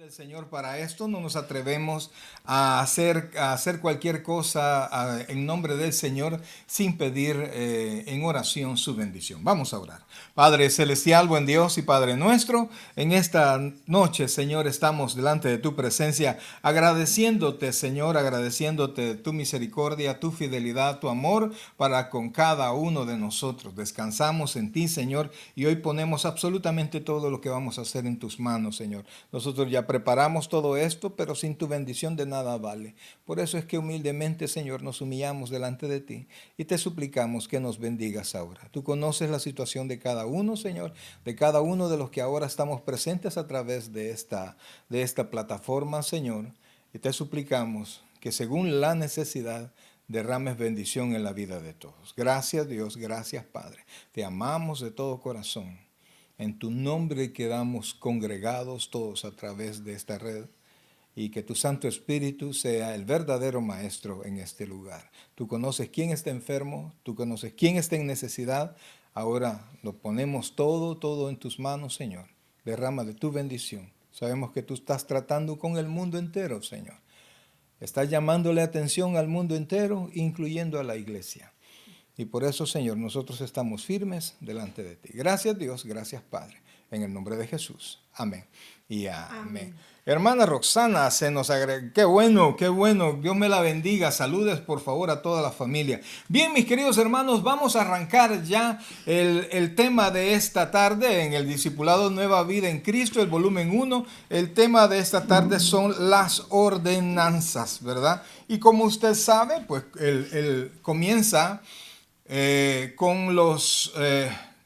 del Señor para esto, no nos atrevemos a hacer cualquier cosa en nombre del Señor sin pedir en oración su bendición. Vamos a orar. Padre Celestial, buen Dios y Padre nuestro, en esta noche, Señor, estamos delante de tu presencia agradeciéndote, Señor, agradeciéndote tu misericordia, tu fidelidad, tu amor para con cada uno de nosotros. Descansamos en ti, Señor, y hoy ponemos absolutamente todo lo que vamos a hacer en tus manos, Señor. Nosotros ya preparamos todo esto, pero sin tu bendición de nada vale. Por eso es que humildemente, Señor, nos humillamos delante de ti y te suplicamos que nos bendigas ahora. Tú conoces la situación de cada uno, Señor, de cada uno de los que ahora estamos presentes a través de esta plataforma, Señor, y te suplicamos que según la necesidad derrames bendición en la vida de todos. Gracias, Dios, gracias, Padre. Te amamos de todo corazón. En tu nombre quedamos congregados todos a través de esta red y que tu Santo Espíritu sea el verdadero maestro en este lugar. Tú conoces quién está enfermo, tú conoces quién está en necesidad. Ahora lo ponemos todo en tus manos, Señor. Derrama de tu bendición. Sabemos que tú estás tratando con el mundo entero, Señor. Estás llamándole atención al mundo entero, incluyendo a la iglesia. Y por eso, Señor, nosotros estamos firmes delante de ti. Gracias, Dios. Gracias, Padre. En el nombre de Jesús. Amén. Y amén. Hermana Roxana, se nos agrega. Qué bueno, qué bueno. Dios me la bendiga. Saludes, por favor, a toda la familia. Bien, mis queridos hermanos, vamos a arrancar ya el tema de esta tarde en el Discipulado Nueva Vida en Cristo, el volumen 1. El tema de esta tarde son las ordenanzas, ¿verdad? Y como usted sabe, pues él comienza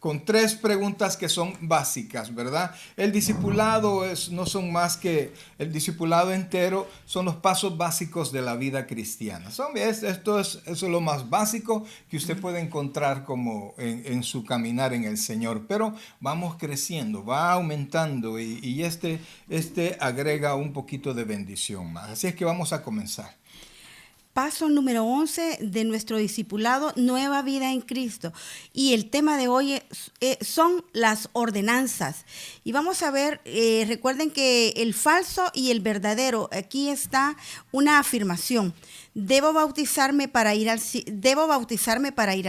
con tres preguntas que son básicas, ¿verdad? El discipulado no son más que el discipulado entero, son los pasos básicos de la vida cristiana. Eso es lo más básico que usted puede encontrar como en su caminar en el Señor, pero vamos creciendo, va aumentando y este agrega un poquito de bendición más. Así es que vamos a comenzar. Paso número 11 de nuestro discipulado, Nueva Vida en Cristo. Y el tema de hoy son las ordenanzas. Y vamos a ver, recuerden que el falso y el verdadero, aquí está una afirmación. Debo bautizarme para ir al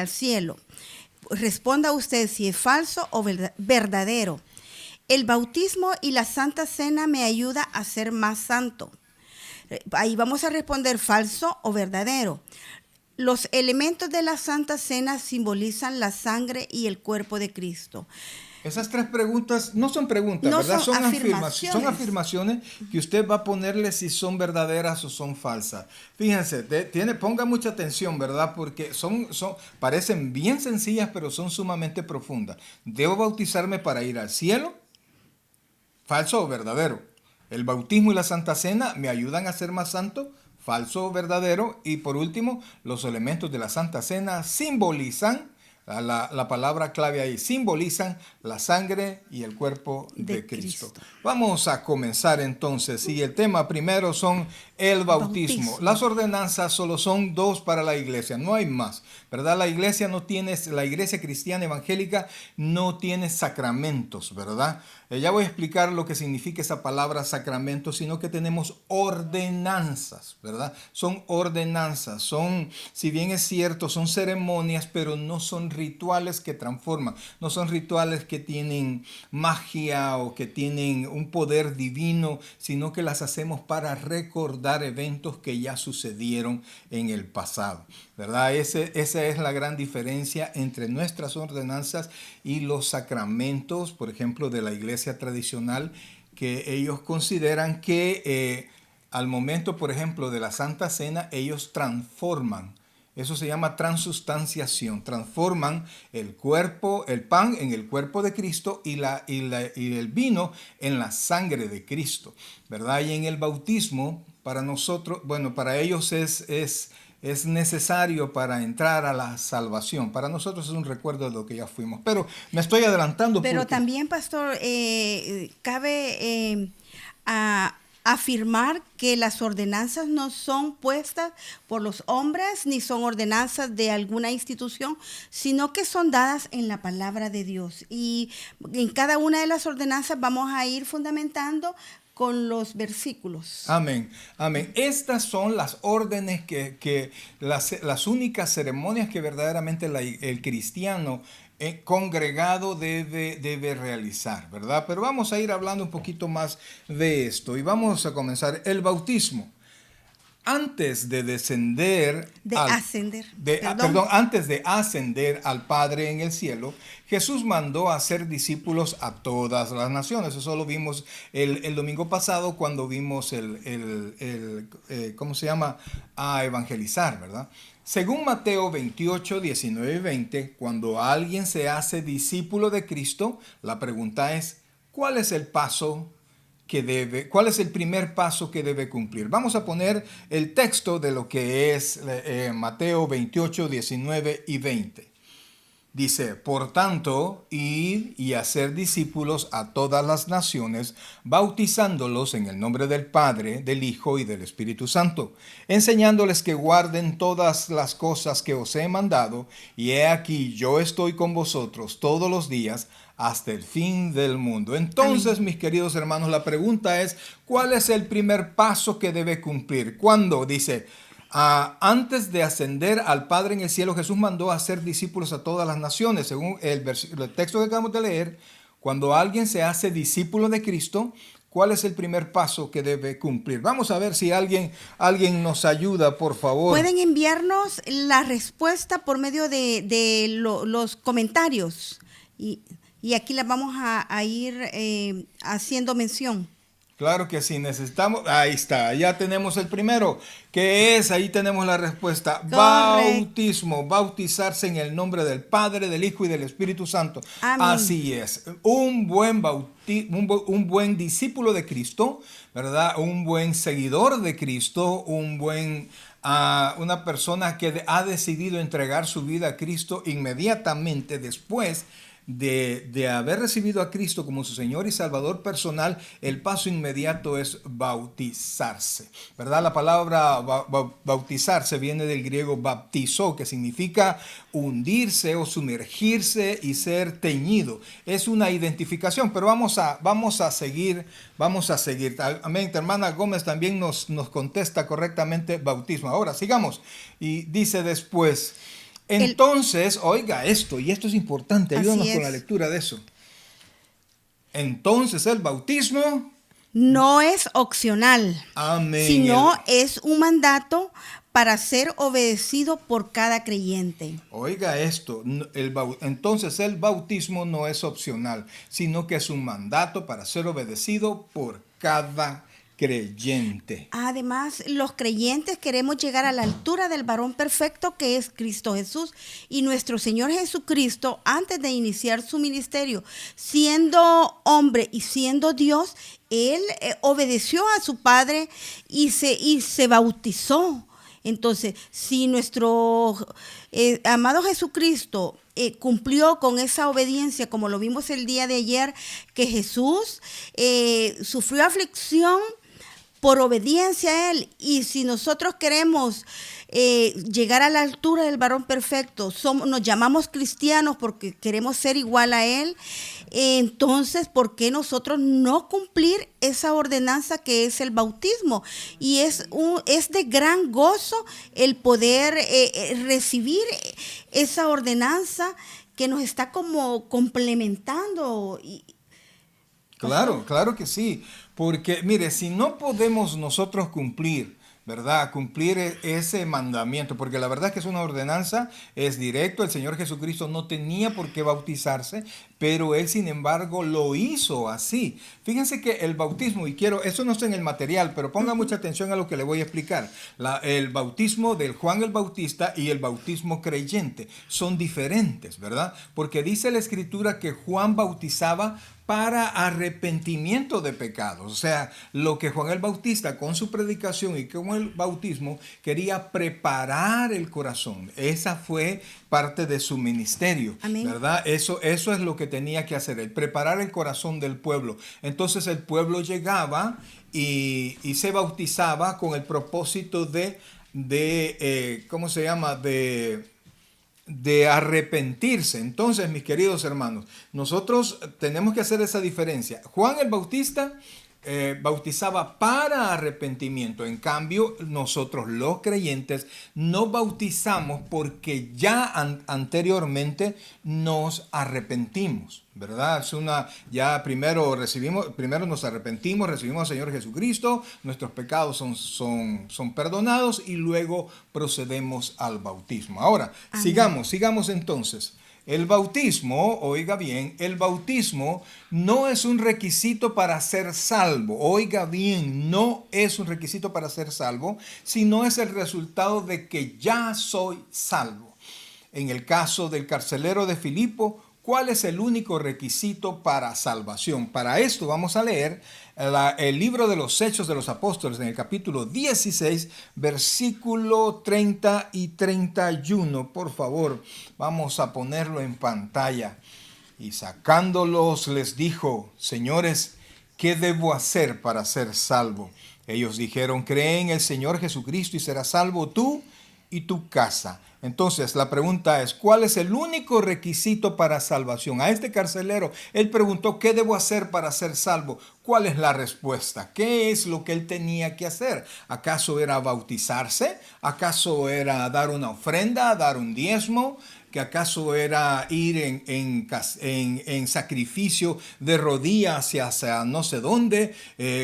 cielo. Responda usted si es falso o verdadero. El bautismo y la Santa Cena me ayuda a ser más santo. Ahí vamos a responder falso o verdadero. Los elementos de la Santa Cena simbolizan la sangre y el cuerpo de Cristo. Esas tres preguntas no son preguntas, no ¿verdad? Son afirmaciones. Son afirmaciones que usted va a ponerle si son verdaderas o son falsas. Fíjense, ponga mucha atención, ¿verdad? Porque parecen bien sencillas, pero son sumamente profundas. ¿Debo bautizarme para ir al cielo? ¿Falso o verdadero? El bautismo y la Santa Cena me ayudan a ser más santo, falso o verdadero. Y por último, los elementos de la Santa Cena simbolizan, la palabra clave ahí, simbolizan la sangre y el cuerpo de Cristo. Vamos a comenzar entonces. Y el tema primero son el bautismo. Las ordenanzas solo son dos para la iglesia, no hay más, ¿verdad? La iglesia cristiana evangélica no tiene sacramentos, ¿verdad? Ya voy a explicar lo que significa esa palabra sacramento, sino que tenemos ordenanzas, ¿verdad? Son ordenanzas, si bien es cierto, son ceremonias, pero no son rituales que transforman, no son rituales que tienen magia o que tienen un poder divino, sino que las hacemos para recordar eventos que ya sucedieron en el pasado, ¿verdad? Esa es la gran diferencia entre nuestras ordenanzas y los sacramentos, por ejemplo, de la iglesia tradicional, que ellos consideran que al momento, por ejemplo, de la Santa Cena, ellos transforman. Eso se llama transustanciación. Transforman el pan en el cuerpo de Cristo y el vino en la sangre de Cristo, ¿verdad? Y en el bautismo, para nosotros, para ellos es necesario para entrar a la salvación. Para nosotros es un recuerdo de lo que ya fuimos. Pero me estoy adelantando. Pero también, pastor, cabe afirmar que las ordenanzas no son puestas por los hombres ni son ordenanzas de alguna institución, sino que son dadas en la palabra de Dios. Y en cada una de las ordenanzas vamos a ir fundamentando con los versículos. Amén, amén. Estas son las órdenes las únicas ceremonias que verdaderamente el cristiano congregado debe realizar, ¿verdad? Pero vamos a ir hablando un poquito más de esto y vamos a comenzar el bautismo. Antes de antes de ascender al Padre en el cielo, Jesús mandó a hacer discípulos a todas las naciones. Eso lo vimos el domingo pasado cuando vimos ¿cómo se llama? A evangelizar, ¿verdad? Según Mateo 28, 19 y 20, cuando alguien se hace discípulo de Cristo, la pregunta es, ¿cuál es el cuál es el primer paso que debe cumplir? Vamos a poner el texto de lo que es Mateo 28, 19 y 20. Dice, por tanto, id y hacer discípulos a todas las naciones, bautizándolos en el nombre del Padre, del Hijo y del Espíritu Santo, enseñándoles que guarden todas las cosas que os he mandado, y he aquí yo estoy con vosotros todos los días hasta el fin del mundo. Entonces, mis queridos hermanos, la pregunta es, ¿cuál es el primer paso que debe cumplir? ¿Cuándo? Dice, antes de ascender al Padre en el cielo, Jesús mandó a hacer discípulos a todas las naciones. Según el texto que acabamos de leer, cuando alguien se hace discípulo de Cristo, ¿cuál es el primer paso que debe cumplir? Vamos a ver si alguien nos ayuda, por favor. Pueden enviarnos la respuesta por medio de los comentarios y aquí las vamos a ir haciendo mención. Claro que sí, necesitamos, ahí está, ya tenemos el primero, que es, ahí tenemos la respuesta, Correcto. Bautismo, bautizarse en el nombre del Padre, del Hijo y del Espíritu Santo. Amén. Así es, un buen discípulo de Cristo, ¿verdad? Un buen seguidor de Cristo, una persona que ha decidido entregar su vida a Cristo inmediatamente después de haber recibido a Cristo como su Señor y Salvador personal. El paso inmediato es bautizarse, ¿verdad? La palabra bautizarse viene del griego baptizo, que significa hundirse o sumergirse y ser teñido. Es una identificación, pero vamos a seguir. Amén. Hermana Gómez también nos contesta correctamente bautismo. Ahora sigamos y dice después, entonces, oiga esto, y esto es importante, ayúdanos con la lectura de eso. Entonces el bautismo no es opcional, amén, sino es un mandato para ser obedecido por cada creyente. Oiga esto, entonces el bautismo no es opcional, sino que es un mandato para ser obedecido por cada creyente. Además, los creyentes queremos llegar a la altura del varón perfecto que es Cristo Jesús, y nuestro Señor Jesucristo, antes de iniciar su ministerio, siendo hombre y siendo Dios, Él obedeció a su Padre y se bautizó. Entonces, si nuestro amado Jesucristo cumplió con esa obediencia, como lo vimos el día de ayer, que Jesús sufrió aflicción por obediencia a Él, y si nosotros queremos llegar a la altura del varón perfecto, nos llamamos cristianos porque queremos ser igual a Él, entonces, ¿por qué nosotros no cumplir esa ordenanza que es el bautismo? Y es de gran gozo el poder recibir esa ordenanza que nos está como complementando. Claro que sí, porque mire, si no podemos nosotros cumplir, ¿verdad? Cumplir ese mandamiento, porque la verdad es que es una ordenanza, es directo. El Señor Jesucristo no tenía por qué bautizarse, pero Él sin embargo lo hizo así. Fíjense que el bautismo, eso no está en el material, pero ponga mucha atención a lo que le voy a explicar. El bautismo del Juan el Bautista y el bautismo creyente son diferentes, ¿verdad? Porque dice la Escritura que Juan bautizaba para arrepentimiento de pecados. O sea, lo que Juan el Bautista con su predicación y con el bautismo quería preparar el corazón. Esa fue parte de su ministerio. Amén. ¿Verdad? Eso es lo que tenía que hacer, el preparar el corazón del pueblo. Entonces el pueblo llegaba y se bautizaba con el propósito ¿cómo se llama? De arrepentirse. Entonces, mis queridos hermanos, nosotros tenemos que hacer esa diferencia. Juan el Bautista bautizaba para arrepentimiento. En cambio, nosotros los creyentes no bautizamos porque ya anteriormente nos arrepentimos, ¿verdad? Ya primero nos arrepentimos, recibimos al Señor Jesucristo, nuestros pecados son perdonados y luego procedemos al bautismo. Ahora, Amén. sigamos entonces. El bautismo, oiga bien, el bautismo no es un requisito para ser salvo. Oiga bien, no es un requisito para ser salvo, sino es el resultado de que ya soy salvo. En el caso del carcelero de Filipo, ¿cuál es el único requisito para salvación? Para esto vamos a leer el libro de los Hechos de los Apóstoles en el capítulo 16, versículo 30 y 31. Por favor, vamos a ponerlo en pantalla. Y sacándolos les dijo: señores, ¿qué debo hacer para ser salvo? Ellos dijeron: cree en el Señor Jesucristo y serás salvo tú y tu casa. Entonces la pregunta es, ¿cuál es el único requisito para salvación? A este carcelero, él preguntó: ¿qué debo hacer para ser salvo? ¿Cuál es la respuesta? ¿Qué es lo que él tenía que hacer? ¿Acaso era bautizarse? ¿Acaso era dar una ofrenda, dar un diezmo? ¿Que acaso era ir en sacrificio de rodillas hacia no sé dónde,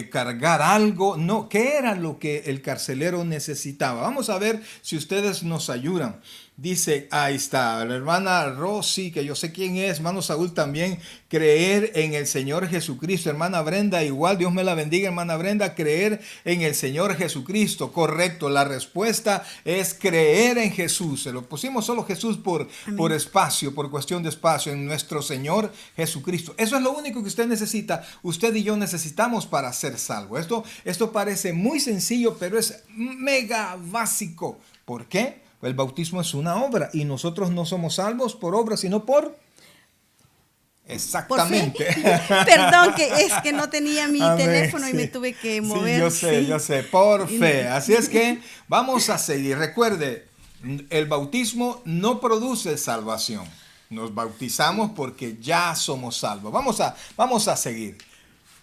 cargar algo? No, ¿qué era lo que el carcelero necesitaba? Vamos a ver si ustedes nos ayudan. Dice, ahí está, la hermana Rosy, que yo sé quién es, hermano Saúl también, creer en el Señor Jesucristo. Hermana Brenda, igual, Dios me la bendiga, hermana Brenda, creer en el Señor Jesucristo. Correcto, la respuesta es creer en Jesús. Se lo pusimos solo Jesús por espacio, por cuestión de espacio, en nuestro Señor Jesucristo. Eso es lo único que usted necesita, usted y yo necesitamos para ser salvo. Esto parece muy sencillo, pero es mega básico. ¿Por qué? El bautismo es una obra y nosotros no somos salvos por obra, sino por... Exactamente. Por fe. Perdón, que es que no tenía mi Amén, teléfono y sí. me tuve que mover. Sí, yo sé, por fe. Así es que vamos a seguir. Recuerde, el bautismo no produce salvación. Nos bautizamos porque ya somos salvos. Vamos a seguir.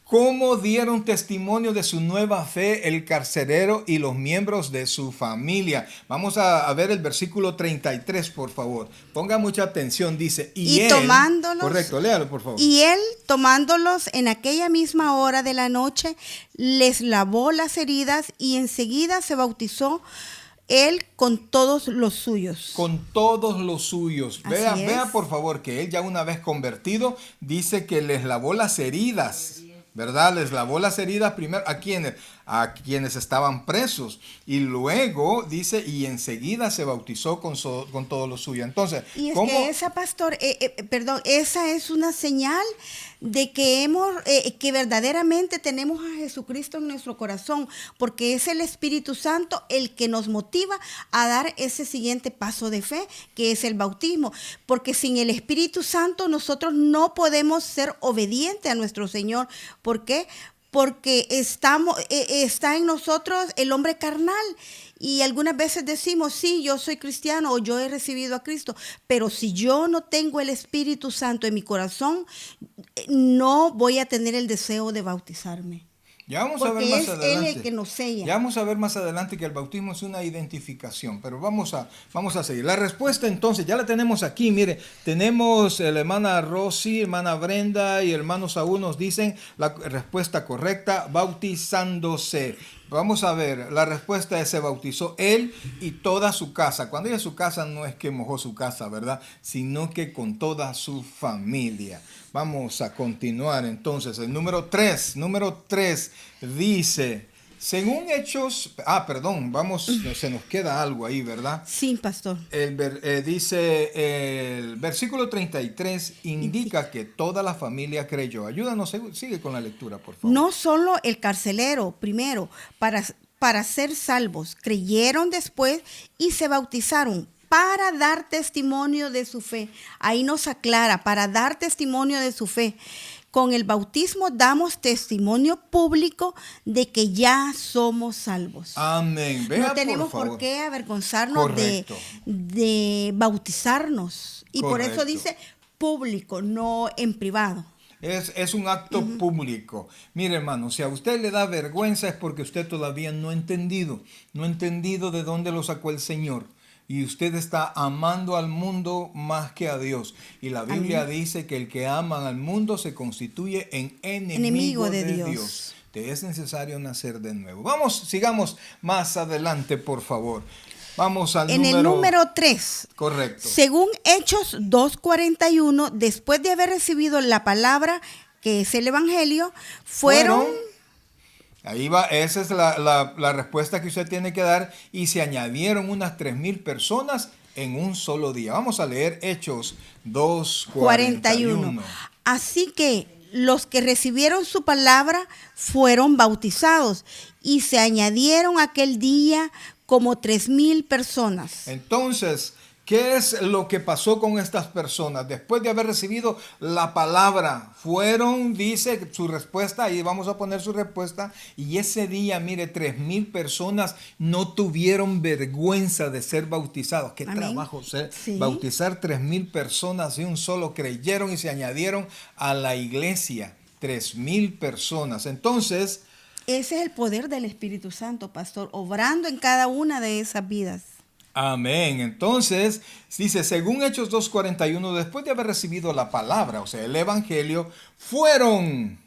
¿Cómo dieron testimonio de su nueva fe el carcelero y los miembros de su familia? Vamos a ver el versículo 33, por favor. Ponga mucha atención, dice, y él, tomándolos, correcto, léalo, por favor. Y él, tomándolos en aquella misma hora de la noche, les lavó las heridas y enseguida se bautizó él con todos los suyos. Con todos los suyos. Vea, es. por favor, que él ya una vez convertido, dice que les lavó las heridas. ¿Verdad? Les lavó las heridas primero a quienes estaban presos. Y luego dice, y enseguida se bautizó con todo lo suyo. Entonces, y es ¿cómo? que esa, pastor, esa es una señal de que que verdaderamente tenemos a Jesucristo en nuestro corazón, porque es el Espíritu Santo el que nos motiva a dar ese siguiente paso de fe, que es el bautismo, porque sin el Espíritu Santo nosotros no podemos ser obedientes a nuestro Señor. ¿Por qué? Porque está en nosotros el hombre carnal. Y algunas veces decimos, sí, yo soy cristiano o yo he recibido a Cristo, pero si yo no tengo el Espíritu Santo en mi corazón, no voy a tener el deseo de bautizarme. Ya vamos Porque a ver más es adelante. Él el que nos sella. Ya vamos a ver más adelante que el bautismo es una identificación, pero vamos a seguir. La respuesta entonces, ya la tenemos aquí, mire, tenemos la hermana Rosy, hermana Brenda y hermano Saúl nos dicen la respuesta correcta, bautizándose. Vamos a ver, la respuesta es: se bautizó él y toda su casa. Cuando dice su casa, no es que mojó su casa, ¿verdad? Sino que con toda su familia. Vamos a continuar entonces. El número 3 dice, según Hechos, se nos queda algo ahí, ¿verdad? Sí, pastor. Dice el versículo 33 indica que toda la familia creyó. Ayúdanos, sigue con la lectura, por favor. No solo el carcelero, primero, para ser salvos, creyeron después y se bautizaron para dar testimonio de su fe. Ahí nos aclara, para dar testimonio de su fe. Con el bautismo damos testimonio público de que ya somos salvos. Amén. Vea, no tenemos por qué avergonzarnos de bautizarnos. Y Correcto. por eso dice público, no en privado. Es un acto público. Mire, hermano, si a usted le da vergüenza es porque usted todavía no ha entendido de dónde lo sacó el Señor. Y usted está amando al mundo más que a Dios. Y la Biblia dice que el que ama al mundo se constituye en enemigo de Dios. Te es necesario nacer de nuevo. Vamos, sigamos más adelante, por favor. Vamos al en el número 3. Correcto. Según Hechos 2:41, después de haber recibido la palabra, que es el Evangelio, fueron ahí va, esa es la respuesta que usted tiene que dar. Y se añadieron unas 3,000 personas en un solo día. Vamos a leer Hechos 2:41. Así que los que recibieron su palabra fueron bautizados y se añadieron aquel día como 3,000 personas. Entonces, ¿qué es lo que pasó con estas personas? Después de haber recibido la palabra, fueron, dice su respuesta, ahí vamos a poner su respuesta, y ese día, mire, 3,000 personas no tuvieron vergüenza de ser bautizados. Qué Amén. trabajo ser, Sí. bautizar 3,000 personas y un solo creyeron y se añadieron a la iglesia. 3,000 personas. Entonces, ese es el poder del Espíritu Santo, pastor, obrando en cada una de esas vidas. amén. Entonces, dice, según Hechos 2:41, después de haber recibido la palabra, o sea, el evangelio, fueron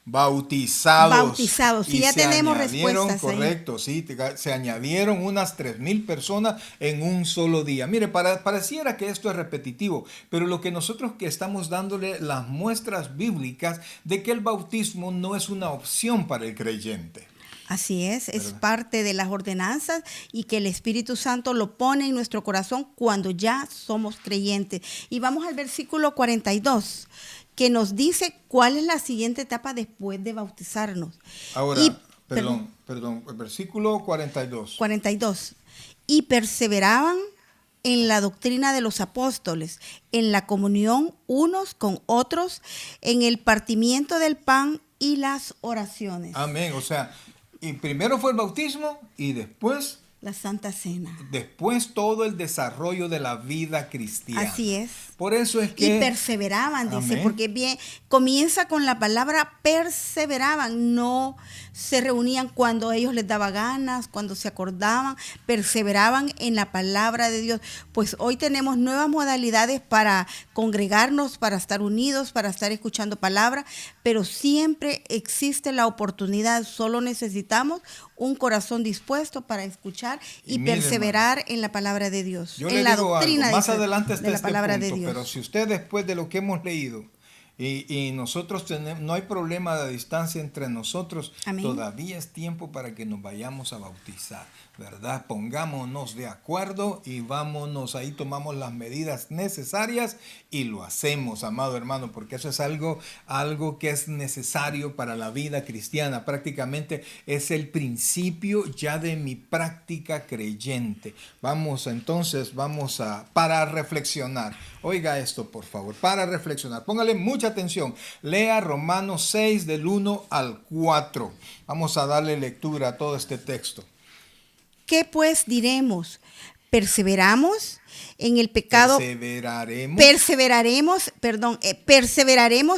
bautizados. Sí, ya tenemos respuestas. Correcto, sí, se añadieron unas 3,000 personas en un solo día. Mire, pareciera que esto es repetitivo, pero lo que nosotros que estamos dándole las muestras bíblicas de que el bautismo no es una opción para el creyente. Así es parte de las ordenanzas y que el Espíritu Santo lo pone en nuestro corazón cuando ya somos creyentes. Y vamos al versículo 42, que nos dice cuál es la siguiente etapa después de bautizarnos. Ahora, perdón, el versículo 42. 42. Y perseveraban en la doctrina de los apóstoles, en la comunión unos con otros, en el partimiento del pan y las oraciones. Amén, o sea, y primero fue el bautismo y después la Santa Cena. Después todo el desarrollo de la vida cristiana. Así es. Por eso es que... Y perseveraban, dice, amén, porque bien, comienza con la palabra perseveraban, no se reunían cuando ellos les daba ganas, cuando se acordaban, perseveraban en la palabra de Dios. Pues hoy tenemos nuevas modalidades para congregarnos, para estar unidos, para estar escuchando palabra, pero siempre existe la oportunidad, solo necesitamos un corazón dispuesto para escuchar y mire, perseverar hermano, en la palabra de Dios, yo en le la digo doctrina algo, más adelante está de la este palabra punto, de Dios. pero si usted después de lo que hemos leído y nosotros no hay problema de distancia entre nosotros, amén, todavía es tiempo para que nos vayamos a bautizar, ¿verdad? Pongámonos de acuerdo y vámonos, ahí tomamos las medidas necesarias y lo hacemos, amado hermano, porque eso es algo que es necesario para la vida cristiana. Prácticamente es el principio ya de mi práctica creyente. Para reflexionar. Oiga esto, por favor, para reflexionar. Póngale mucha atención. Lea Romanos 6 del 1 al 4. Vamos a darle lectura a todo este texto. ¿Qué pues diremos? ¿Perseveramos en el pecado? ¿Perseveraremos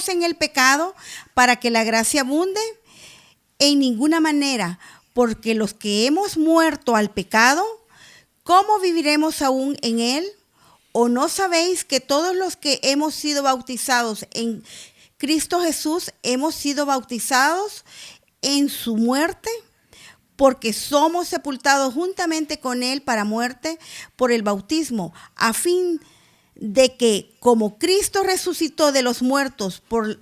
en el pecado para que la gracia abunde? En ninguna manera, porque los que hemos muerto al pecado, ¿cómo viviremos aún en él? ¿O no sabéis que todos los que hemos sido bautizados en Cristo Jesús hemos sido bautizados en su muerte? Porque somos sepultados juntamente con él para muerte por el bautismo, a fin de que como Cristo resucitó de los muertos por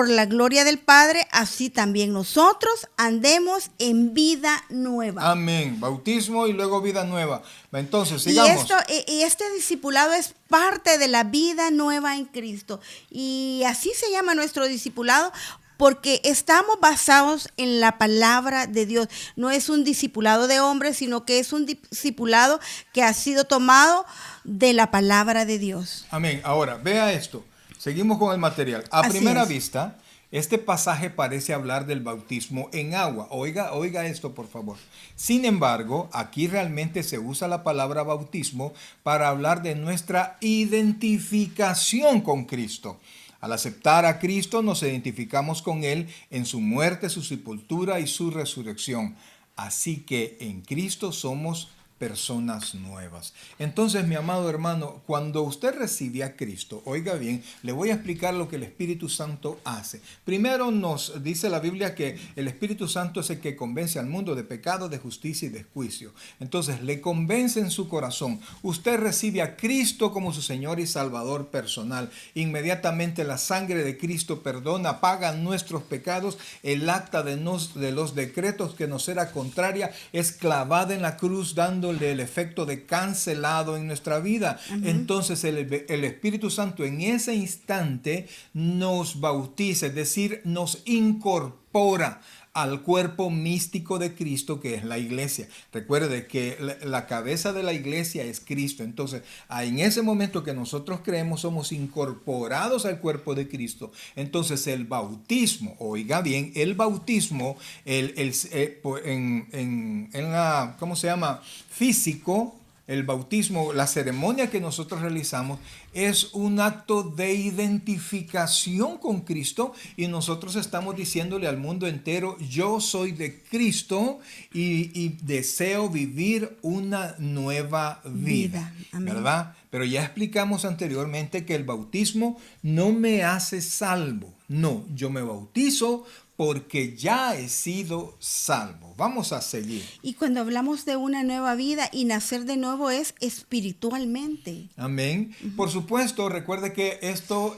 la gloria del Padre, así también nosotros andemos en vida nueva. Amén. Bautismo y luego vida nueva. Entonces, sigamos. Y este discipulado es parte de la vida nueva en Cristo. Y así se llama nuestro discipulado, porque estamos basados en la palabra de Dios. No es un discipulado de hombres, sino que es un discipulado que ha sido tomado de la palabra de Dios. Amén. Ahora, vea esto. Seguimos con el material. A primera vista, este pasaje parece hablar del bautismo en agua. Oiga esto, por favor. Sin embargo, aquí realmente se usa la palabra bautismo para hablar de nuestra identificación con Cristo. Al aceptar a Cristo nos identificamos con Él en su muerte, su sepultura y su resurrección. Así que en Cristo somos personas nuevas. Entonces, mi amado hermano, cuando usted recibe a Cristo, oiga bien, le voy a explicar lo que el Espíritu Santo hace. Primero nos dice la Biblia que el Espíritu Santo es el que convence al mundo de pecado, de justicia y de juicio. Entonces, le convence en su corazón. Usted recibe a Cristo como su Señor y Salvador personal. Inmediatamente la sangre de Cristo perdona, paga nuestros pecados. El acta de los decretos que nos era contraria es clavada en la cruz, dando el efecto de cancelado en nuestra vida. Entonces el Espíritu Santo en ese instante nos bautiza, es decir, nos incorpora al cuerpo místico de Cristo, que es la iglesia. Recuerde que la cabeza de la iglesia es Cristo. Entonces, en ese momento que nosotros creemos, somos incorporados al cuerpo de Cristo. Entonces, el bautismo, oiga bien, el bautismo, en la, ¿cómo se llama? Físico, el bautismo, la ceremonia que nosotros realizamos es un acto de identificación con Cristo y nosotros estamos diciéndole al mundo entero, yo soy de Cristo y deseo vivir una nueva vida. ¿Verdad? Pero ya explicamos anteriormente que el bautismo no me hace salvo. No, yo me bautizo porque ya he sido salvo. Vamos a seguir. Y cuando hablamos de una nueva vida y nacer de nuevo es espiritualmente. Amén. Por supuesto, recuerde que esto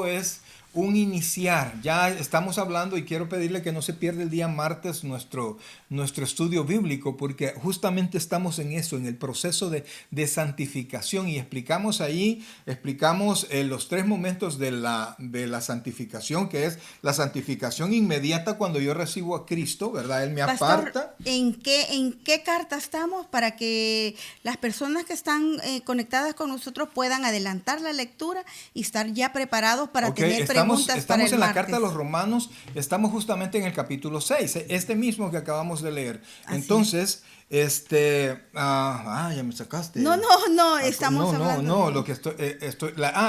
es un iniciar. Ya estamos hablando y quiero pedirle que no se pierda el día martes nuestro estudio bíblico, porque justamente estamos en eso, en el proceso de santificación, y explicamos los 3 momentos de la santificación, que es la santificación inmediata cuando yo recibo a Cristo, ¿verdad? Él me aparta. ¿En qué carta estamos para que las personas que están conectadas con nosotros puedan adelantar la lectura y estar ya preparados para tener preguntas? Estamos en la carta a los Romanos, estamos justamente en el capítulo 6, este mismo que acabamos de leer. Así. Entonces, ya me sacaste. No, estamos hablando. No, lo que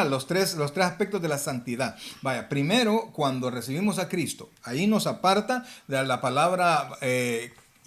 los tres aspectos de la santidad. Vaya, primero, cuando recibimos a Cristo, ahí nos aparta de la palabra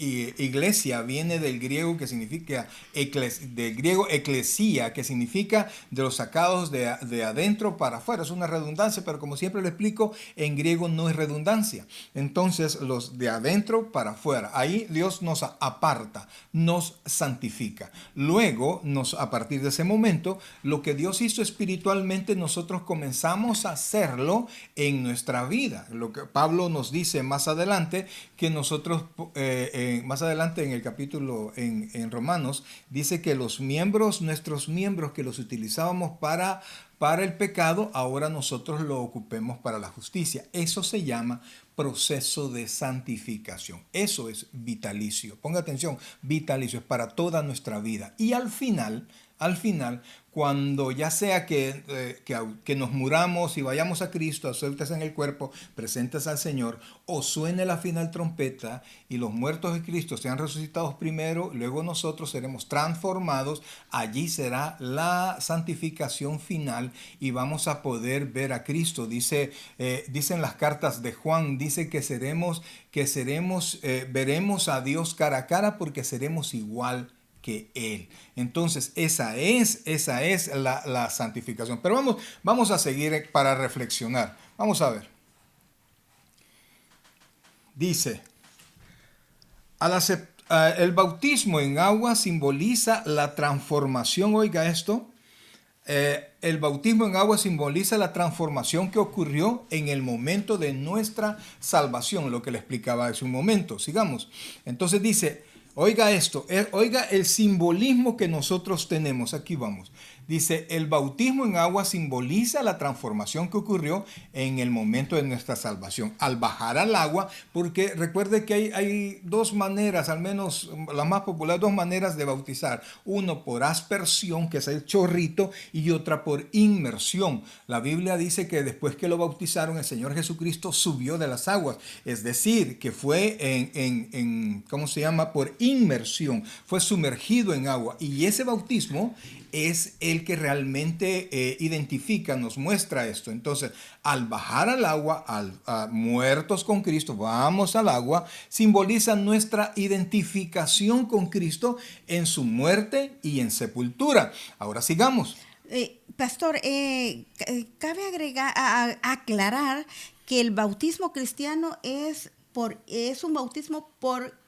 iglesia, viene del griego que significa eclesía, que significa de los sacados de adentro para afuera. Es una redundancia, pero como siempre lo explico, en griego no es redundancia. Entonces, los de adentro para afuera. Ahí Dios nos aparta, nos santifica. Luego, a partir de ese momento, lo que Dios hizo espiritualmente, nosotros comenzamos a hacerlo en nuestra vida. Lo que Pablo nos dice más adelante, que nosotros más adelante en el capítulo en Romanos, dice que nuestros miembros que los utilizábamos para el pecado, ahora nosotros lo ocupemos para la justicia. Eso se llama proceso de santificación. Eso es vitalicio. Ponga atención, vitalicio es para toda nuestra vida. Y al final, cuando ya sea que nos muramos y vayamos a Cristo, aceptes en el cuerpo, presentes al Señor, o suene la final trompeta y los muertos de Cristo sean resucitados primero, luego nosotros seremos transformados, allí será la santificación final y vamos a poder ver a Cristo. Dicen las cartas de Juan, dice que veremos a Dios cara a cara porque seremos igual que Él. Entonces, esa es la santificación. Pero vamos a seguir para reflexionar. Vamos a ver. Dice, el bautismo en agua simboliza la transformación. Oiga esto. El bautismo en agua simboliza la transformación que ocurrió en el momento de nuestra salvación, lo que le explicaba hace un momento. Sigamos. Entonces dice, oiga esto, oiga el simbolismo que nosotros tenemos. Aquí vamos. Dice, el bautismo en agua simboliza la transformación que ocurrió en el momento de nuestra salvación. Al bajar al agua, porque recuerde que hay 2 maneras, al menos la más popular, 2 maneras de bautizar. Uno por aspersión, que es el chorrito, y otra por inmersión. La Biblia dice que después que lo bautizaron, el Señor Jesucristo subió de las aguas. Es decir, que fue ¿cómo se llama? Por inmersión, fue sumergido en agua. Y ese bautismo es el que realmente identifica, nos muestra esto. Entonces, al bajar al agua, muertos con Cristo, vamos al agua, simboliza nuestra identificación con Cristo en su muerte y en sepultura. Ahora sigamos. Pastor, cabe agregar, aclarar que el bautismo cristiano es un bautismo por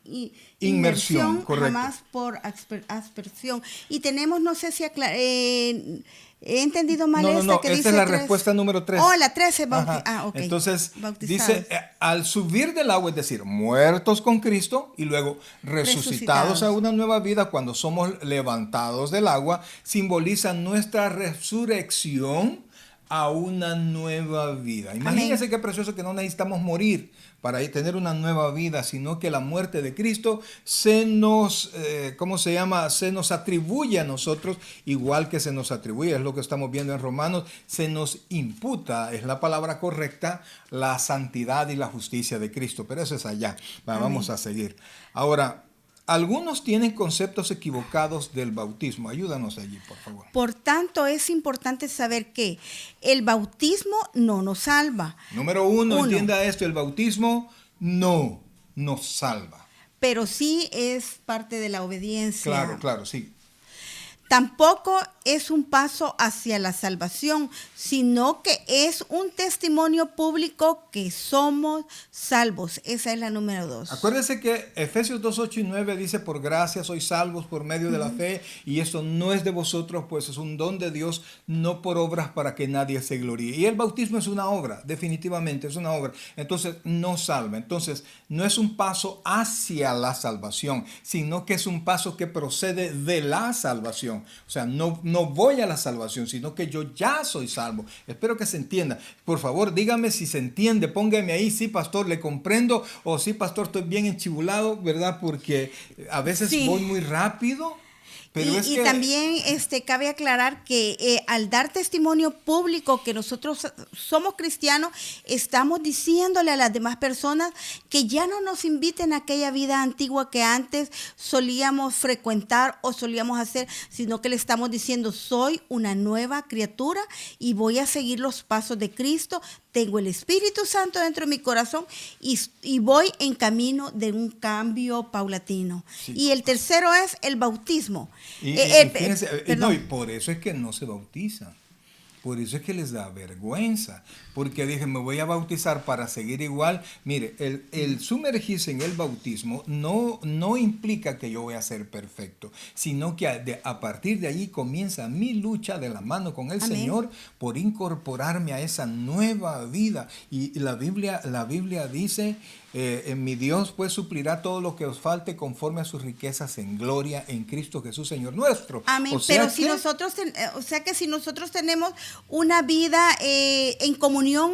inmersión, jamás por aspersión. Y tenemos, no sé si he entendido mal que dice es la 3. Respuesta número 3. Oh, la 13. Okay. Entonces, dice, al subir del agua, es decir, muertos con Cristo y luego resucitados a una nueva vida cuando somos levantados del agua, simboliza nuestra resurrección a una nueva vida. Imagínense qué precioso que no necesitamos morir para tener una nueva vida, sino que la muerte de Cristo se nos, se nos atribuye a nosotros, igual que se nos atribuye, es lo que estamos viendo en Romanos, se nos imputa, es la palabra correcta, la santidad y la justicia de Cristo, pero eso es allá. Vamos a seguir. Ahora, algunos tienen conceptos equivocados del bautismo. Ayúdanos allí, por favor. Por tanto, es importante saber que el bautismo no nos salva. Número uno, entienda esto, el bautismo no nos salva. Pero sí es parte de la obediencia. Claro, sí. Tampoco es un paso hacia la salvación, sino que es un testimonio público que somos salvos. Esa es la número 2. Acuérdense que Efesios 2, 8 y 9 dice, por gracia sois salvos por medio de la fe, y esto no es de vosotros, pues es un don de Dios, no por obras para que nadie se gloríe. Y el bautismo es una obra, definitivamente es una obra. Entonces, no salva. Entonces, no es un paso hacia la salvación, sino que es un paso que procede de la salvación. O sea, no voy a la salvación, sino que yo ya soy salvo. Espero que se entienda. Por favor, dígame si se entiende. Póngame ahí, sí, pastor, le comprendo. O sí, pastor, estoy bien enchibulado, ¿verdad? Porque a veces voy muy rápido. Pero y también cabe aclarar que al dar testimonio público que nosotros somos cristianos, estamos diciéndole a las demás personas que ya no nos inviten a aquella vida antigua que antes solíamos frecuentar o solíamos hacer, sino que le estamos diciendo, soy una nueva criatura y voy a seguir los pasos de Cristo. Tengo el Espíritu Santo dentro de mi corazón y voy en camino de un cambio paulatino. Sí. Y el tercero es el bautismo. Fíjense, y por eso es que no se bautizan. Por eso es que les da vergüenza, porque dije, me voy a bautizar para seguir igual. Mire, el sumergirse en el bautismo no implica que yo voy a ser perfecto, sino que a partir de allí comienza mi lucha de la mano con el Señor por incorporarme a esa nueva vida. Y la Biblia dice, mi Dios pues suplirá todo lo que os falte conforme a sus riquezas en gloria en Cristo Jesús, Señor nuestro. Amén. Pero si nosotros tenemos una vida en comunión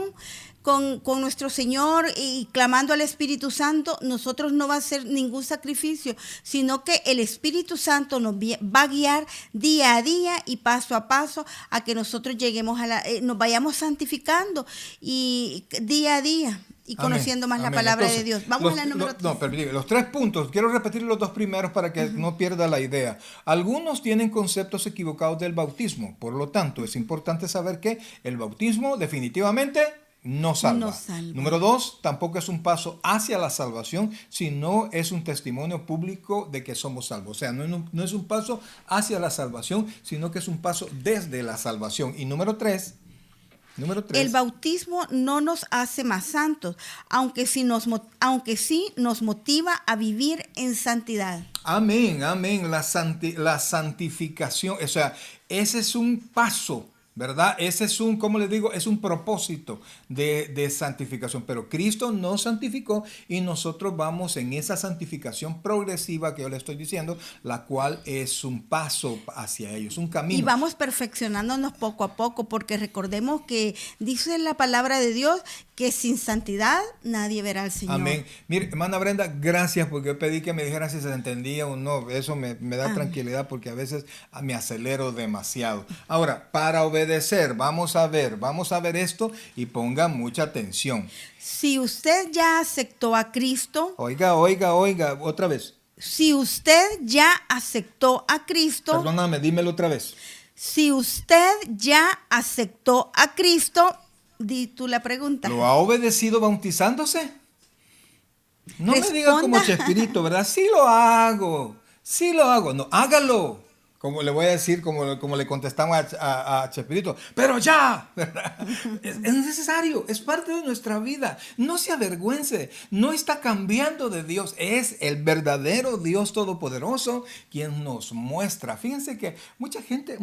con nuestro Señor y clamando al Espíritu Santo, nosotros no va a hacer ningún sacrificio, sino que el Espíritu Santo nos va a guiar día a día y paso a paso a que nosotros lleguemos nos vayamos santificando y día a día. Y conociendo más la palabra de Dios. Vamos a la número 3. No, pero los 3 puntos. Quiero repetir los 2 primeros para que no pierda la idea. Algunos tienen conceptos equivocados del bautismo. Por lo tanto, es importante saber que el bautismo definitivamente no salva. Número 2, tampoco es un paso hacia la salvación, sino es un testimonio público de que somos salvos. O sea, no es un paso hacia la salvación, sino que es un paso desde la salvación. Y número 3. El bautismo no nos hace más santos, aunque sí nos motiva a vivir en santidad. Amén. La santificación, o sea, ese es un paso, ¿verdad? Ese es ¿cómo les digo? Es un propósito de santificación. Pero Cristo nos santificó y nosotros vamos en esa santificación progresiva que yo le estoy diciendo, la cual es un paso hacia ellos, un camino. Y vamos perfeccionándonos poco a poco, porque recordemos que dice la palabra de Dios que sin santidad nadie verá al Señor. Amén. Mire, hermana Brenda, gracias, porque yo pedí que me dijeran si se entendía o no. Eso me da tranquilidad, porque a veces me acelero demasiado. Ahora, para obedecer, vamos a ver esto y ponga mucha atención. Si usted ya aceptó a Cristo. Oiga, otra vez. Si usted ya aceptó a Cristo, Perdóname, dímelo otra vez. si usted ya aceptó a Cristo, di tú la pregunta. ¿Lo ha obedecido bautizándose? No me diga como Responda. Chespirito, ¿verdad? Sí lo hago, sí lo hago. No, hágalo. Como le voy a decir, como le contestamos a Chespirito. Pero ya, ¿verdad? Es necesario, es parte de nuestra vida. No se avergüence, no está cambiando de Dios. Es el verdadero Dios Todopoderoso quien nos muestra. Fíjense que mucha gente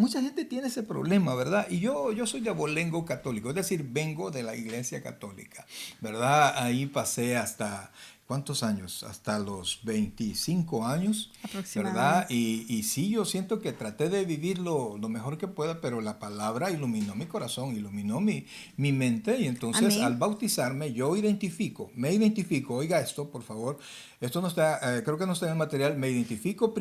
tiene ese problema, ¿verdad? Y yo soy de abolengo católico, es decir, vengo de la iglesia católica, ¿verdad? Ahí pasé hasta... ¿Cuántos años? Hasta los 25 años, ¿verdad? Aproximadamente. Y sí, yo siento que traté de vivir lo mejor que pueda, pero la palabra iluminó mi corazón, iluminó mi mente. Y entonces Amén. al bautizarme, me identifico, oiga esto, por favor. Esto no está, creo que no está en el material. Me identifico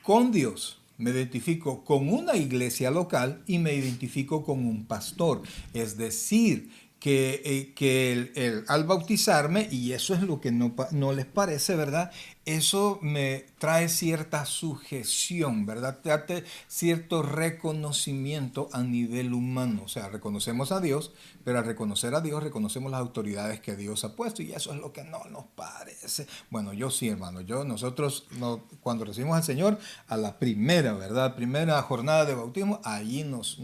con Dios. Me identifico con una iglesia local y me identifico con un pastor. Es decir, que al bautizarme, y eso es lo que no les parece, ¿verdad? Eso me trae cierta sujeción, ¿verdad? Trae cierto reconocimiento a nivel humano. O sea, reconocemos a Dios, pero al reconocer a Dios, reconocemos las autoridades que Dios ha puesto, y eso es lo que no nos parece. Bueno, yo sí, hermano. Nosotros cuando recibimos al Señor, a la primera, ¿verdad? Primera jornada de bautismo, allí nos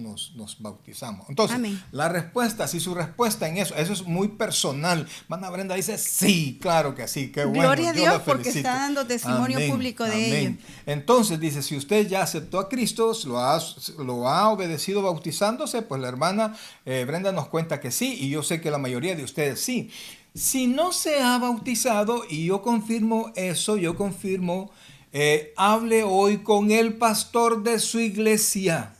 bautizamos. Entonces, Amén. la respuesta, si su respuesta en eso es muy personal. Mana Brenda dice, sí, claro que sí, qué bueno. Gloria a yo Dios la porque felicito. está dando testimonio Amén, público de amén. ello. Entonces dice, si usted ya aceptó a Cristo, lo ha obedecido bautizándose, pues la hermana Brenda nos cuenta que sí, y yo sé que la mayoría de ustedes sí. Si no se ha bautizado, y yo confirmo eso, hable hoy con el pastor de su iglesia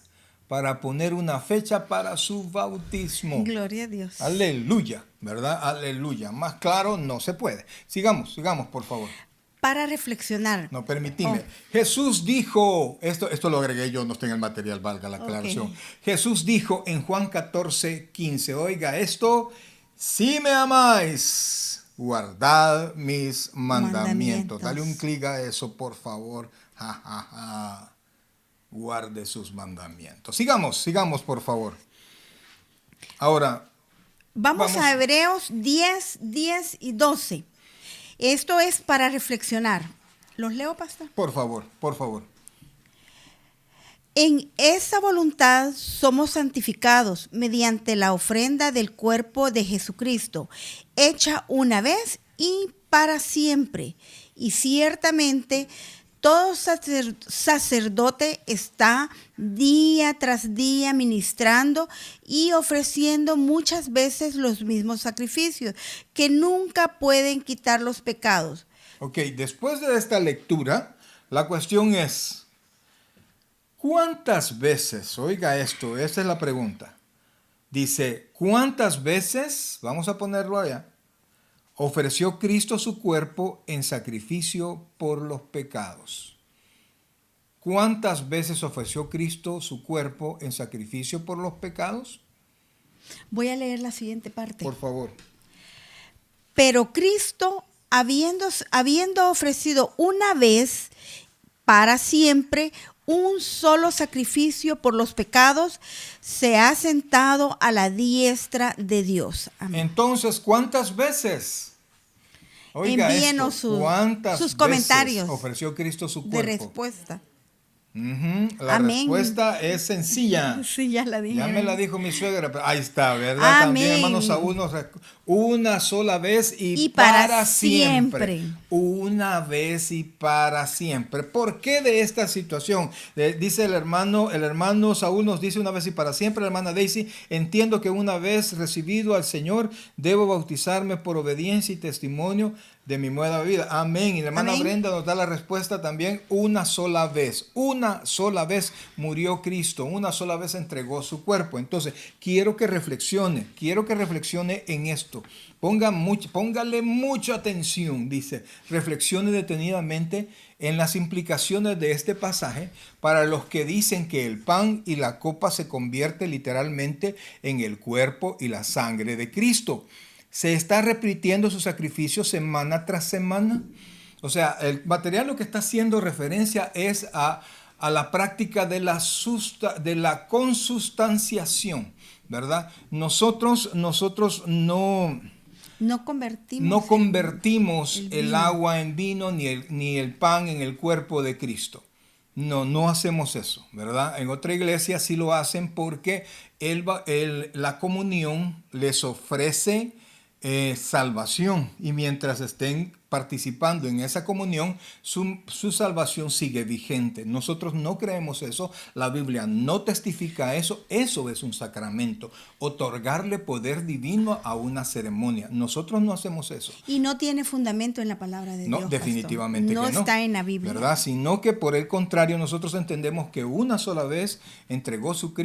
para poner una fecha para su bautismo. Gloria a Dios. Aleluya, ¿verdad? Aleluya. Más claro no se puede. Sigamos, por favor. Para reflexionar. No, permitime. Oh. Jesús dijo, esto lo agregué yo, no está en el material, valga la aclaración. Ok. Jesús dijo en Juan 14:15, oiga esto, si me amáis, guardad mis mandamientos. Dale un clic a eso, por favor. Ja, ja, ja. Guarde sus mandamientos. Sigamos, por favor. Ahora, Vamos a Hebreos 10, 10 y 12. Esto es para reflexionar. ¿Los leo, pastor? por favor. En esa voluntad somos santificados mediante la ofrenda del cuerpo de Jesucristo, hecha una vez y para siempre. Y ciertamente todo sacerdote está día tras día ministrando y ofreciendo muchas veces los mismos sacrificios que nunca pueden quitar los pecados. Ok, después de esta lectura, la cuestión es, ¿cuántas veces, oiga esto, esta es la pregunta, dice, ¿cuántas veces, vamos a ponerlo allá, ofreció Cristo su cuerpo en sacrificio por los pecados? ¿Cuántas veces ofreció Cristo su cuerpo en sacrificio por los pecados? Voy a leer la siguiente parte. Por favor. Pero Cristo, habiendo ofrecido una vez para siempre un solo sacrificio por los pecados, se ha sentado a la diestra de Dios. Amén. Entonces, ¿cuántas veces? Oiga Envíenos esto, ¿cuántas sus veces comentarios ofreció Cristo su de cuerpo? respuesta. La Amén. respuesta es sencilla. Sí, ya la dije. Ya me la dijo mi suegra, pero ahí está, ¿verdad? Amén. También, hermano Saúl, una sola vez y para siempre. siempre. Una vez y para siempre. ¿Por qué de esta situación? Dice el hermano Saúl nos dice una vez y para siempre. La hermana Daisy, entiendo que una vez recibido al Señor, debo bautizarme por obediencia y testimonio de mi nueva vida. Amén. Y la hermana Amén. Brenda nos da la respuesta también, una sola vez. Una sola vez murió Cristo, una sola vez entregó su cuerpo. Entonces, quiero que reflexione en esto. Póngale mucha atención, dice, reflexione detenidamente en las implicaciones de este pasaje para los que dicen que el pan y la copa se convierte literalmente en el cuerpo y la sangre de Cristo. ¿Se está repitiendo su sacrificio semana tras semana? O sea, el material lo que está haciendo referencia es a la práctica de de la consustanciación, ¿verdad? Nosotros No no convertimos convertimos el el vino. agua en vino ni el pan en el cuerpo de Cristo. No, no hacemos eso, ¿verdad? En otra iglesia sí lo hacen porque la comunión les ofrece salvación y mientras estén participando en esa comunión, su salvación sigue vigente. Nosotros no creemos eso, la Biblia no testifica eso, eso es un sacramento, otorgarle poder divino a una ceremonia. Nosotros no hacemos eso. Y no tiene fundamento en la palabra de No, Dios, pastor. definitivamente No que no, está en la Biblia. ¿verdad? Sino que por el contrario nosotros entendemos que una sola vez entregó su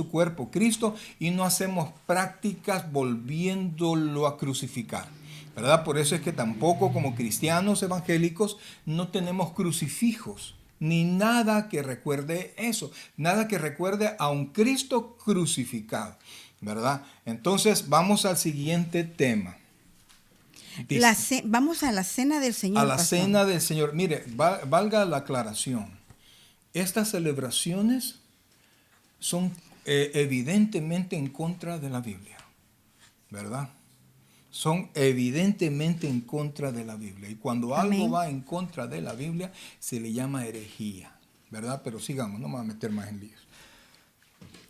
cuerpo Cristo y no hacemos prácticas volviéndolo a crucificar, ¿verdad? Por eso es que tampoco como cristianos evangélicos no tenemos crucifijos, ni nada que recuerde eso, nada que recuerde a un Cristo crucificado, ¿verdad? Entonces vamos al siguiente tema. Vamos a la cena del A Señor, la pastor. cena del Señor. Mire, valga la aclaración. Estas celebraciones son evidentemente en contra de la Biblia, ¿verdad? Son evidentemente en contra de la Biblia. Y cuando algo Amén. va en contra de la Biblia, se le llama herejía, ¿verdad? Pero sigamos, no me voy a meter más en líos.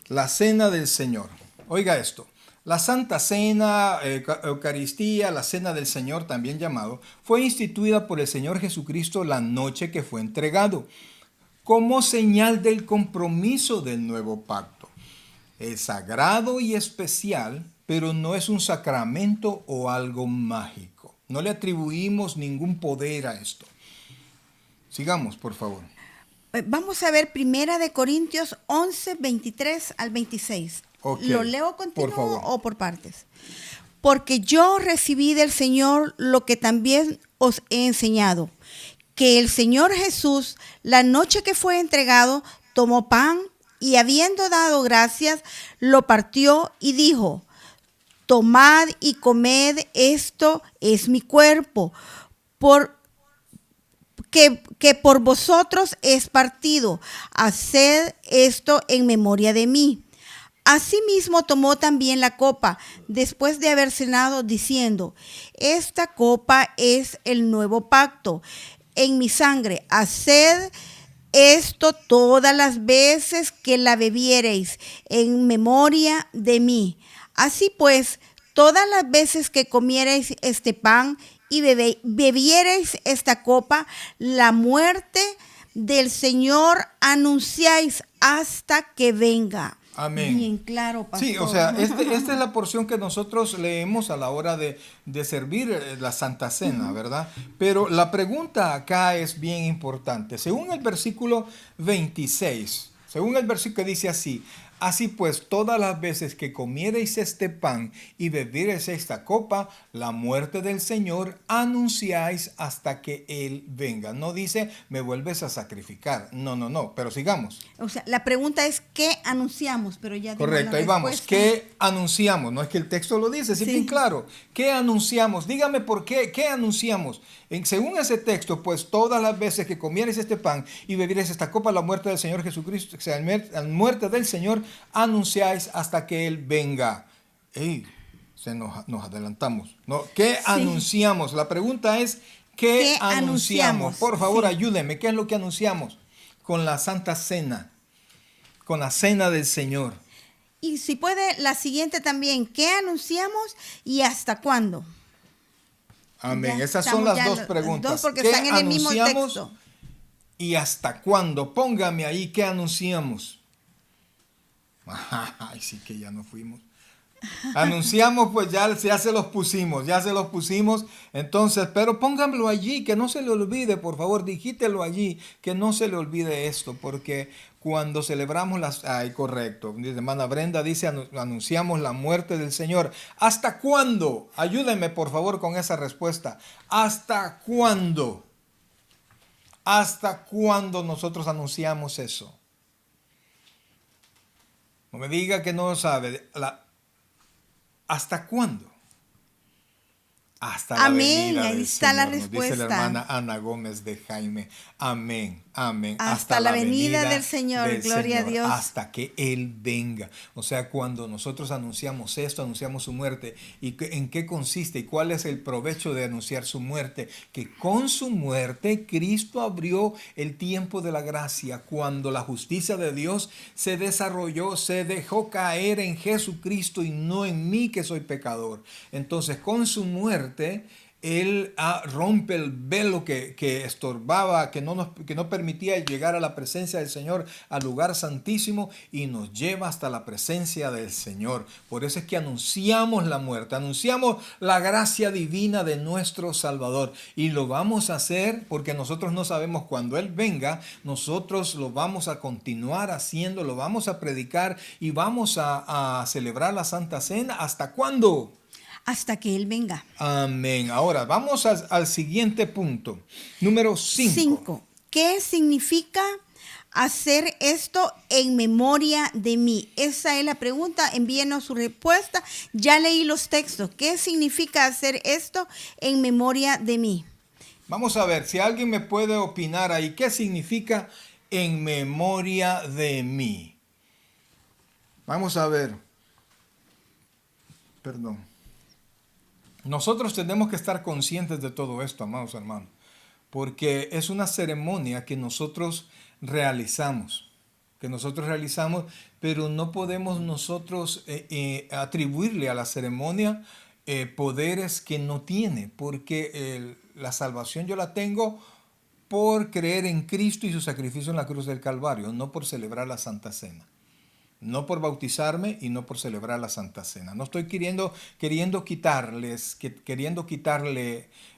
La cena del Señor. Oiga esto. La Santa Cena, Eucaristía, la Cena del Señor, también llamado, fue instituida por el Señor Jesucristo la noche que fue entregado, como señal del compromiso del nuevo pacto. Es sagrado y especial, pero no es un sacramento o algo mágico. No le atribuimos ningún poder a esto. Sigamos, por favor. Vamos a ver Primera de Corintios 11, 23 al 26. Ok, ¿Lo leo por continuo favor. o por partes? Porque yo recibí del Señor lo que también os he enseñado, que el Señor Jesús, la noche que fue entregado, tomó pan y habiendo dado gracias, lo partió y dijo: tomad y comed, esto es mi cuerpo, que por vosotros es partido. Haced esto en memoria de mí. Asimismo tomó también la copa después de haber cenado, diciendo: esta copa es el nuevo pacto en mi sangre. Haced esto todas las veces que la bebiereis en memoria de mí. Así pues, todas las veces que comiereis este pan y bebiereis esta copa, la muerte del Señor anunciáis hasta que venga. Amén. Bien claro, pastor. Sí, o sea, esta es la porción que nosotros leemos a la hora de servir la Santa Cena, ¿verdad? Pero la pregunta acá es bien importante. Según el versículo 26, según el versículo que dice así: así pues, todas las veces que comiereis este pan y bebiereis esta copa, la muerte del Señor anunciáis hasta que Él venga. No dice, me vuelves a sacrificar. No, no, no, pero sigamos. O sea, la pregunta es ¿qué anunciamos? Pero ya dimos Correcto, la ahí vamos. respuesta. ¿Qué anunciamos? No es que el texto lo dice, sí, Sí. bien claro. ¿Qué anunciamos? Dígame por qué. ¿Qué anunciamos? Según ese texto, pues todas las veces que comieres este pan y bebieres esta copa, la muerte del Señor Jesucristo, o sea, la muerte del Señor, anunciáis hasta que Él venga. ¡Ey! Nos adelantamos. ¿No? ¿Qué Sí. anunciamos? La pregunta es, ¿qué ¿Qué anunciamos? anunciamos? Por favor, Sí. ayúdeme. ¿Qué es lo que anunciamos? Con la Santa Cena, con la Cena del Señor. Y si puede, la siguiente también. ¿Qué anunciamos y hasta cuándo? Amén. Ya Esas son estamos las ya dos las preguntas. dos porque ¿Qué están en el mismo anunciamos texto. y hasta cuándo? Póngame ahí, ¿qué anunciamos? Ay, sí que ya no fuimos. Anunciamos, pues ya se los pusimos. Entonces, pero pónganlo allí, que no se le olvide, por favor, digítelo allí, que no se le olvide esto, porque cuando celebramos ay, correcto, hermana Brenda dice, anunciamos la muerte del Señor. ¿Hasta cuándo? Ayúdenme, por favor, con esa respuesta. ¿Hasta cuándo? ¿Hasta cuándo nosotros anunciamos eso? No me diga que no sabe. ¿Hasta cuándo? hasta la Amén, venida ahí del está la Señor, nos dice la respuesta. hermana Ana Gómez de Jaime. Amén, amén. Hasta la venida del Señor, gloria a Dios. Hasta que Él venga. O sea, cuando nosotros anunciamos esto, anunciamos su muerte. ¿Y en qué consiste? ¿Y cuál es el provecho de anunciar su muerte? Que con su muerte Cristo abrió el tiempo de la gracia. Cuando la justicia de Dios se desarrolló, se dejó caer en Jesucristo y no en mí que soy pecador. Entonces, con su muerte, Él rompe el velo que estorbaba, que no permitía llegar a la presencia del Señor, al lugar santísimo, y nos lleva hasta la presencia del Señor. Por eso es que anunciamos la muerte, anunciamos la gracia divina de nuestro Salvador. Y lo vamos a hacer porque nosotros no sabemos cuándo Él venga. Nosotros lo vamos a continuar haciendo, lo vamos a predicar y vamos a celebrar la Santa Cena. ¿Hasta cuándo? Hasta que Él venga. Amén. Ahora vamos al siguiente punto. Número 5. ¿Qué significa hacer esto en memoria de mí? Esa es la pregunta. Envíenos su respuesta. Ya leí los textos. ¿Qué significa hacer esto en memoria de mí? Vamos a ver si alguien me puede opinar ahí. ¿Qué significa en memoria de mí? Vamos a ver. Perdón. Nosotros tenemos que estar conscientes de todo esto, amados hermanos, porque es una ceremonia que nosotros realizamos, pero no podemos nosotros atribuirle a la ceremonia poderes que no tiene, porque la salvación yo la tengo por creer en Cristo y su sacrificio en la cruz del Calvario, no por celebrar la Santa Cena. No por bautizarme y no por celebrar la Santa Cena. No estoy queriendo quitarle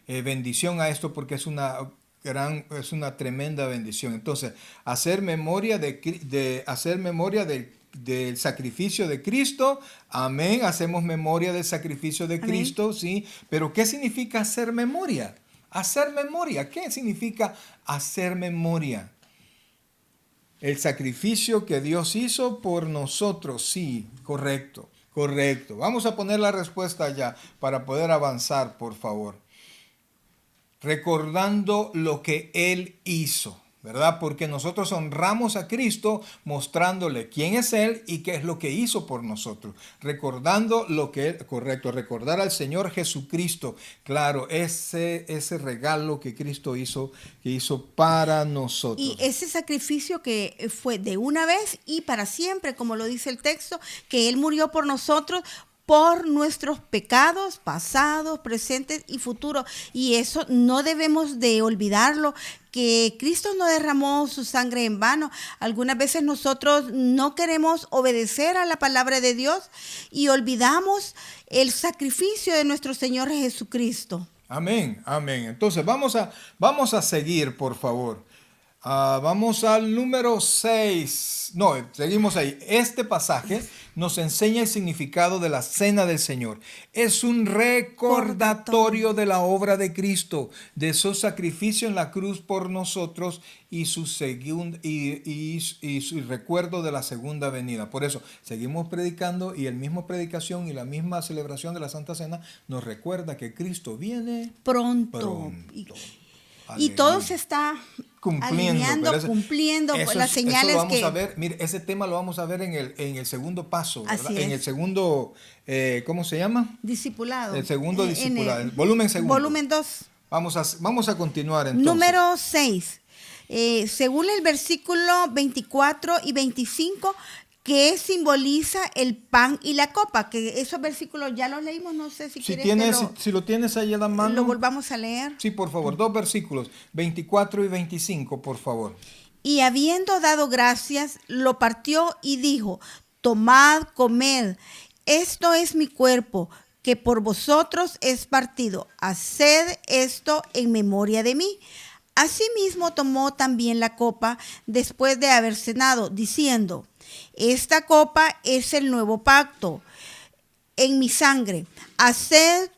bendición a esto, porque es una tremenda bendición. Entonces, hacer memoria del sacrificio de Cristo. Amén. Hacemos memoria del sacrificio de Cristo, amén. Sí. Pero ¿qué significa hacer memoria? Hacer memoria. ¿Qué significa hacer memoria? El sacrificio que Dios hizo por nosotros. Sí, correcto. Vamos a poner la respuesta ya para poder avanzar, por favor. Recordando lo que Él hizo, ¿verdad? Porque nosotros honramos a Cristo mostrándole quién es Él y qué es lo que hizo por nosotros. Recordando lo que Él, correcto, recordar al Señor Jesucristo. Claro, ese regalo que Cristo hizo, para nosotros. Y ese sacrificio que fue de una vez y para siempre, como lo dice el texto, que Él murió por nosotros, por nuestros pecados pasados, presentes y futuros. Y eso no debemos de olvidarlo, que Cristo no derramó su sangre en vano. Algunas veces nosotros no queremos obedecer a la palabra de Dios y olvidamos el sacrificio de nuestro Señor Jesucristo. Amén, amén. Entonces vamos a seguir, por favor. Vamos al número 6. No, seguimos ahí. Este pasaje nos enseña el significado de la cena del Señor. Es un recordatorio de la obra de Cristo, de su sacrificio en la cruz por nosotros y su recuerdo de la segunda venida. Por eso seguimos predicando, y el mismo predicación y la misma celebración de la Santa Cena nos recuerda que Cristo viene pronto. Y todo se está cumpliendo las señales. Eso lo vamos a ver. Mire, ese tema lo vamos a ver en el segundo paso, ¿verdad? Así es. En el segundo, ¿cómo se llama? Discipulado. El segundo discipulado, el volumen segundo. Volumen 2. Vamos a continuar entonces. Número 6. Según el versículo 24 y 25, ¿qué simboliza el pan y la copa? Que esos versículos ya los leímos, no sé si quieres si lo tienes ahí a la mano. Lo volvamos a leer. Sí, por favor, 2 versículos, 24 y 25, por favor. Y habiendo dado gracias, lo partió y dijo: tomad, comed, esto es mi cuerpo, que por vosotros es partido. Haced esto en memoria de mí. Asimismo tomó también la copa después de haber cenado, diciendo: esta copa es el nuevo pacto en mi sangre. Haced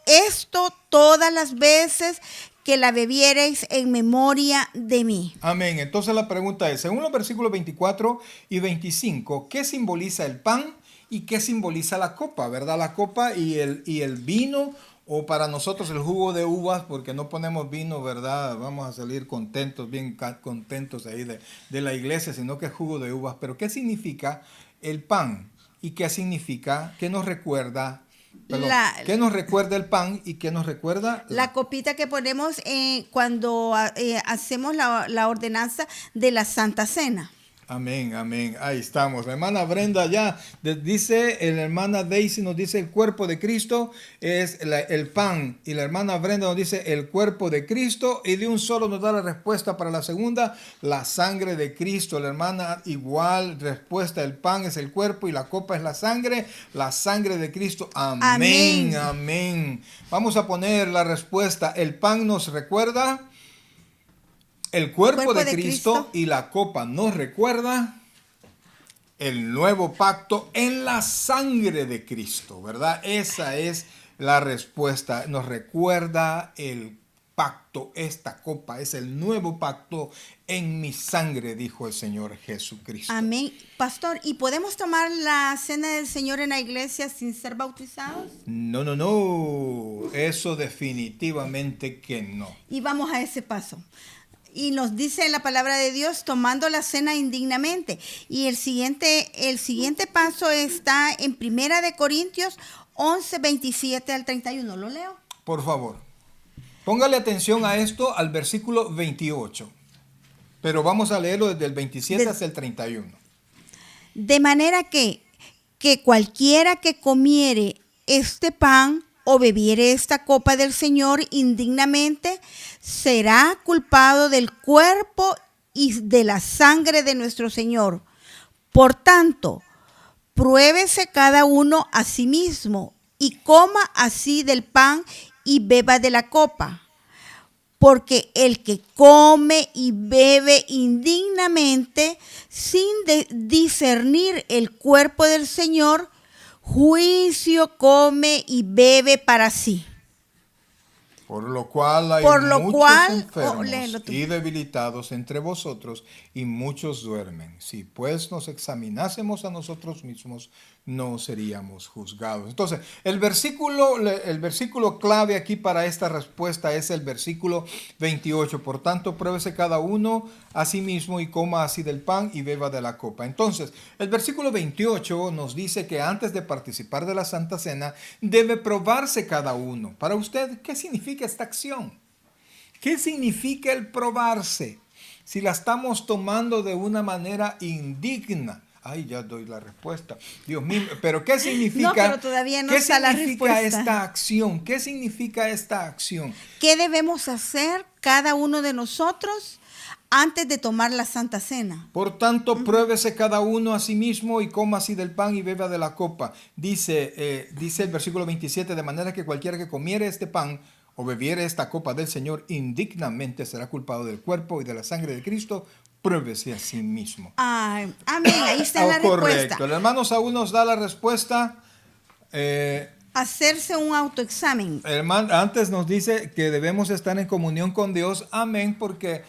esto todas las veces que la bebiereis en memoria de mí. Amén. Entonces la pregunta es, según los versículos 24 y 25, ¿qué simboliza el pan y qué simboliza la copa? ¿Verdad? La copa y el vino o para nosotros el jugo de uvas, porque no ponemos vino, ¿verdad? Vamos a salir contentos, bien contentos ahí de la iglesia, sino que es jugo de uvas. Pero ¿qué significa el pan? ¿Y qué significa? ¿Qué nos recuerda? Perdón, ¿qué nos recuerda el pan y qué nos recuerda? La copita que ponemos cuando hacemos la ordenanza de la Santa Cena. Amén, amén. Ahí estamos. La hermana Brenda ya dice, la hermana Daisy nos dice el cuerpo de Cristo es el pan. Y la hermana Brenda nos dice el cuerpo de Cristo. Y de un solo nos da la respuesta para la segunda, la sangre de Cristo. La hermana igual, respuesta, el pan es el cuerpo y la copa es la sangre de Cristo. Amén, amén. Amén. Vamos a poner la respuesta. El pan nos recuerda el cuerpo de Cristo y la copa nos recuerda el nuevo pacto en la sangre de Cristo, ¿verdad? Esa es la respuesta. Nos recuerda el pacto, esta copa es el nuevo pacto en mi sangre, dijo el Señor Jesucristo. Amén. Pastor, ¿y podemos tomar la cena del Señor en la iglesia sin ser bautizados? No, no, no. Eso definitivamente que no. Y vamos a ese paso. Y nos dice la palabra de Dios, tomando la cena indignamente. Y el siguiente paso está en 1 Corintios 11, 27 al 31. ¿Lo leo? Por favor. Póngale atención a esto, al versículo 28. Pero vamos a leerlo desde el 27 hasta el 31. De manera que cualquiera que comiere este pan o bebiere esta copa del Señor indignamente, será culpado del cuerpo y de la sangre de nuestro Señor. Por tanto, pruébese cada uno a sí mismo y coma así del pan y beba de la copa. Porque el que come y bebe indignamente sin discernir el cuerpo del Señor, juicio come y bebe para sí. Por lo cual hay muchos enfermos y debilitados entre vosotros, y muchos duermen. Si pues nos examinásemos a nosotros mismos, no seríamos juzgados. Entonces, el versículo clave aquí para esta respuesta es el versículo 28. Por tanto, pruébese cada uno a sí mismo y coma así del pan y beba de la copa. Entonces, el versículo 28 nos dice que antes de participar de la Santa Cena, debe probarse cada uno. Para usted, ¿qué significa esta acción? ¿Qué significa el probarse? Si la estamos tomando de una manera indigna. Ay, ya doy la respuesta. Dios mío, pero ¿qué significa? No, pero todavía no está la respuesta. ¿Qué significa esta acción? ¿Qué significa esta acción? ¿Qué debemos hacer cada uno de nosotros antes de tomar la Santa Cena? Por tanto, pruébese cada uno a sí mismo y coma así del pan y beba de la copa. Dice el versículo 27, de manera que cualquiera que comiere este pan o bebiere esta copa del Señor indignamente será culpado del cuerpo y de la sangre de Cristo. Pruébese a sí mismo. Amén, ahí está la respuesta. Correcto. El hermano Saúl nos da la respuesta. Hacerse un autoexamen. Antes nos dice que debemos estar en comunión con Dios. Amén, porque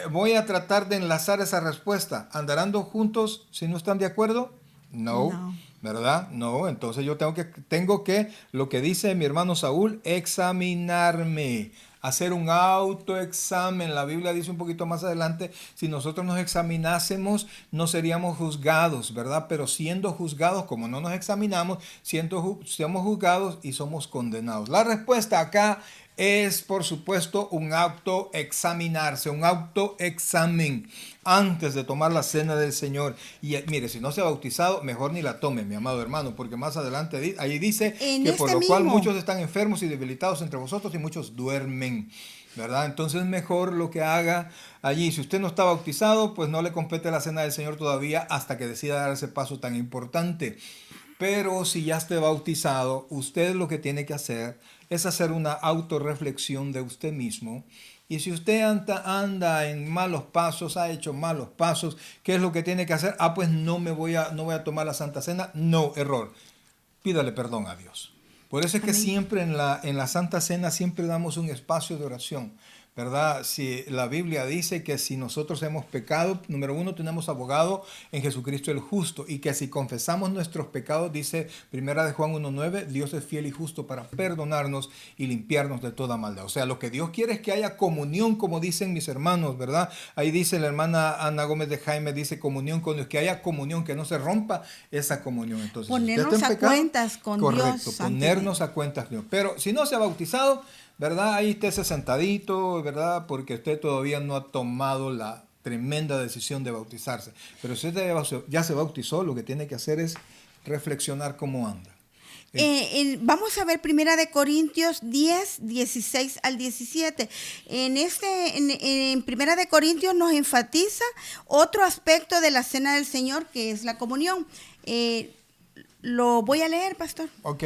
voy a tratar de enlazar esa respuesta. ¿Andarán juntos si no están de acuerdo? No. ¿Verdad? No, entonces yo tengo que, lo que dice mi hermano Saúl, examinarme, hacer un autoexamen. La Biblia dice un poquito más adelante, si nosotros nos examinásemos, no seríamos juzgados, ¿verdad? Pero siendo juzgados, como no nos examinamos, somos juzgados y somos condenados. La respuesta acá es, por supuesto, un autoexaminarse, un autoexamen antes de tomar la cena del Señor. Y mire, si no se ha bautizado, mejor ni la tome, mi amado hermano, porque más adelante ahí dice que por lo cual muchos están enfermos y debilitados entre vosotros y muchos duermen, ¿verdad? Entonces mejor lo que haga allí. Si usted no está bautizado, pues no le compete la cena del Señor todavía hasta que decida dar ese paso tan importante. Pero si ya esté bautizado, usted lo que tiene que hacer es hacer una autorreflexión de usted mismo. Y si usted anda en malos pasos, ha hecho malos pasos, ¿qué es lo que tiene que hacer? Pues no voy a tomar la Santa Cena. No, error. Pídale perdón a Dios. Por eso es que siempre en la Santa Cena siempre damos un espacio de oración ¿verdad? Si la Biblia dice que si nosotros hemos pecado, número uno, tenemos abogado en Jesucristo el justo, y que si confesamos nuestros pecados, dice Primera de Juan 1:9, Dios es fiel y justo para perdonarnos y limpiarnos de toda maldad. O sea, lo que Dios quiere es que haya comunión, como dicen mis hermanos, ¿verdad? Ahí dice la hermana Ana Gómez de Jaime, dice comunión con Dios, que haya comunión, que no se rompa esa comunión. Entonces, ponernos a cuentas con Dios. Correcto, ponernos a cuentas con Dios. Pero si no se ha bautizado, ¿verdad? Ahí esté sentadito, ¿verdad? Porque usted todavía no ha tomado la tremenda decisión de bautizarse. Pero si usted ya se bautizó, lo que tiene que hacer es reflexionar cómo anda. Vamos a ver Primera de Corintios 10, 16 al 17. En Primera de Corintios nos enfatiza otro aspecto de la cena del Señor, que es la comunión. Lo voy a leer, pastor. Ok.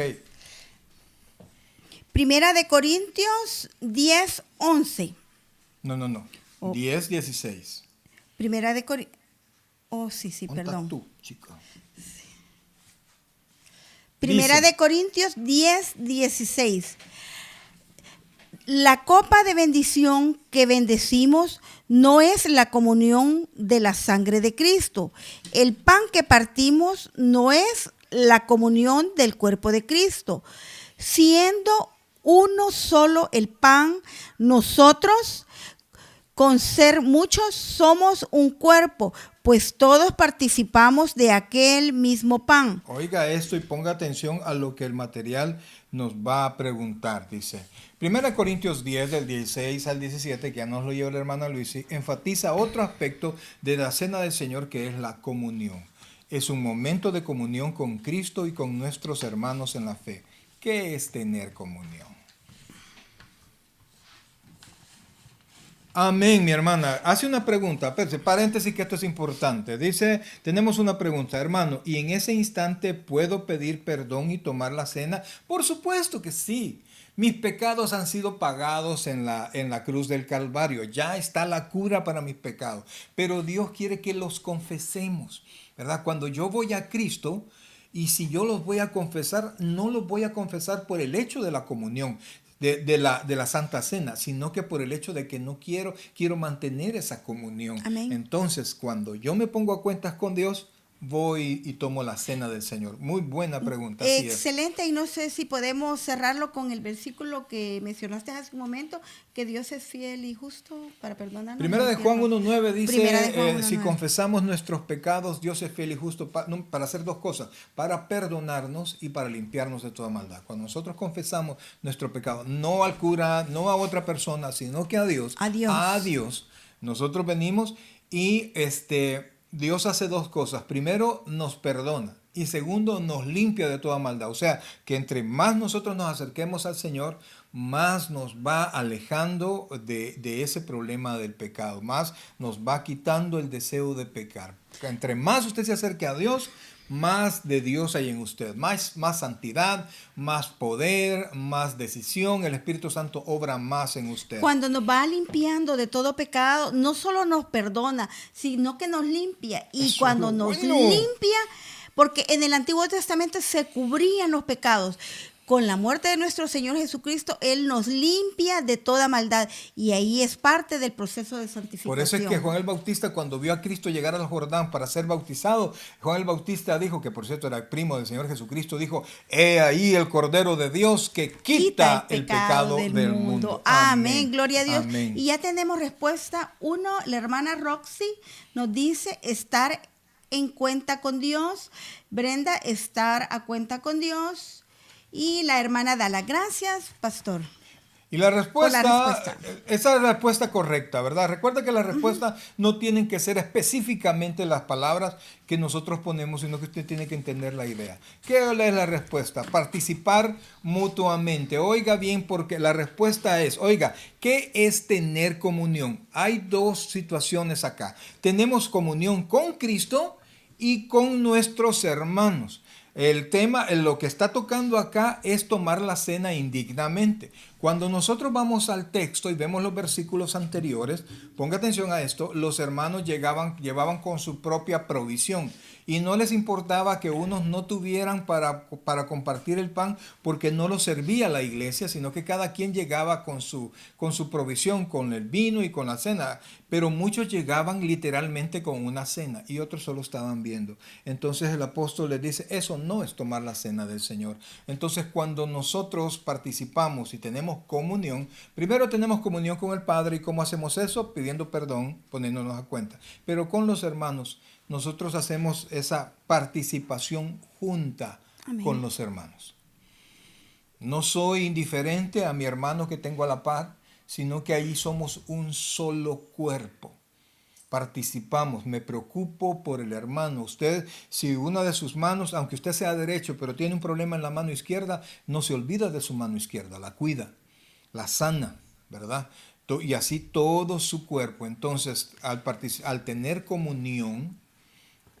Primera de Corintios 10, 11. No. 10, 16. Primera de Corintios. Oh, sí, ¿Dónde perdón. estás tú, chica? Primera Dice. de Corintios 10, 16. La copa de bendición que bendecimos no es la comunión de la sangre de Cristo. El pan que partimos no es la comunión del cuerpo de Cristo. Siendo uno solo el pan, nosotros, con ser muchos, somos un cuerpo, pues todos participamos de aquel mismo pan. Oiga esto y ponga atención a lo que el material nos va a preguntar. Dice, 1 Corintios 10, del 16 al 17, que ya nos lo lleva la hermana Luisi, enfatiza otro aspecto de la cena del Señor, que es la comunión. Es un momento de comunión con Cristo y con nuestros hermanos en la fe. ¿Qué es tener comunión? Amén, mi hermana. Hace una pregunta, paréntesis que esto es importante. Dice, tenemos una pregunta, hermano, ¿y en ese instante puedo pedir perdón y tomar la cena? Por supuesto que sí. Mis pecados han sido pagados en la cruz del Calvario. Ya está la cura para mis pecados. Pero Dios quiere que los confesemos, ¿verdad? Cuando yo voy a Cristo, y si yo los voy a confesar, no los voy a confesar por el hecho de la comunión, de la Santa Cena, sino que por el hecho de que no quiero mantener esa comunión. Amén. Entonces, cuando yo me pongo a cuentas con Dios, voy y tomo la cena del Señor. Muy buena pregunta. Así es. Excelente, y no sé si podemos cerrarlo con el versículo que mencionaste hace un momento, que Dios es fiel y justo para perdonarnos. Primera de Juan 1:9 dice, Juan si 1:9. confesamos nuestros pecados, Dios es fiel y justo para hacer dos cosas, para perdonarnos y para limpiarnos de toda maldad. Cuando nosotros confesamos nuestro pecado, no al cura, no a otra persona, sino que a Dios, nosotros venimos y Dios hace dos cosas. Primero, nos perdona. Y segundo, nos limpia de toda maldad. O sea, que entre más nosotros nos acerquemos al Señor, más nos va alejando de ese problema del pecado. Más nos va quitando el deseo de pecar. Entre más usted se acerque a Dios, más de Dios hay en usted. Más santidad, más poder, más decisión. El Espíritu Santo obra más en usted. Cuando nos va limpiando de todo pecado, no solo nos perdona, sino que nos limpia. Y Eso cuando es lo nos bueno. limpia, porque en el Antiguo Testamento se cubrían los pecados. Con la muerte de nuestro Señor Jesucristo, Él nos limpia de toda maldad. Y ahí es parte del proceso de santificación. Por eso es que Juan el Bautista, cuando vio a Cristo llegar al Jordán para ser bautizado, Juan el Bautista dijo, que por cierto era el primo del Señor Jesucristo, dijo, he ahí el Cordero de Dios que quita el pecado del mundo. Amén, gloria a Dios. Amén. Y ya tenemos respuesta. Uno, la hermana Roxy nos dice estar en cuenta con Dios. Brenda, estar a cuenta con Dios. Y la hermana Dala, gracias, pastor. Y la respuesta, esa es la respuesta correcta, ¿verdad? Recuerda que las respuestas no tienen que ser específicamente las palabras que nosotros ponemos, sino que usted tiene que entender la idea. ¿Qué es la respuesta? Participar mutuamente. Oiga bien, porque la respuesta es, oiga, ¿qué es tener comunión? Hay dos situaciones acá. Tenemos comunión con Cristo y con nuestros hermanos. El tema, lo que está tocando acá es tomar la cena indignamente. Cuando nosotros vamos al texto y vemos los versículos anteriores, ponga atención a esto, los hermanos llevaban con su propia provisión y no les importaba que unos no tuvieran para compartir el pan porque no lo servía la iglesia, sino que cada quien llegaba con su provisión, con el vino y con la cena. Pero muchos llegaban literalmente con una cena y otros solo estaban viendo. Entonces el apóstol les dice, eso no es tomar la cena del Señor. Entonces cuando nosotros participamos y tenemos comunión, primero tenemos comunión con el Padre. ¿Y cómo hacemos eso? Pidiendo perdón, poniéndonos a cuenta. Pero con los hermanos, nosotros hacemos esa participación junta. Amén. Con los hermanos. No soy indiferente a mi hermano que tengo a la par, sino que ahí somos un solo cuerpo. Participamos, me preocupo por el hermano. Usted, si una de sus manos, aunque usted sea derecho, pero tiene un problema en la mano izquierda, no se olvida de su mano izquierda, la cuida, la sana, ¿verdad? Y así todo su cuerpo. Entonces, al tener comunión,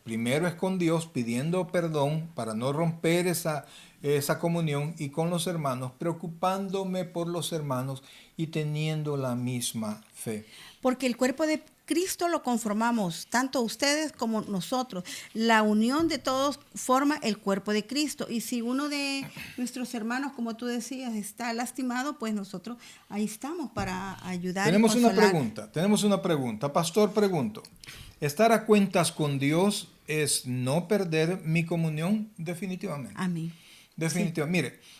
primero es con Dios pidiendo perdón para no romper esa comunión, y con los hermanos, preocupándome por los hermanos y teniendo la misma fe. Porque el cuerpo de Cristo lo conformamos, tanto ustedes como nosotros. La unión de todos forma el cuerpo de Cristo. Y si uno de nuestros hermanos, como tú decías, está lastimado, pues nosotros ahí estamos para ayudar. Tenemos una pregunta. Pastor, pregunto. ¿Estar a cuentas con Dios es no perder mi comunión? Definitivamente. Amén. Definitivamente. Sí. Mire,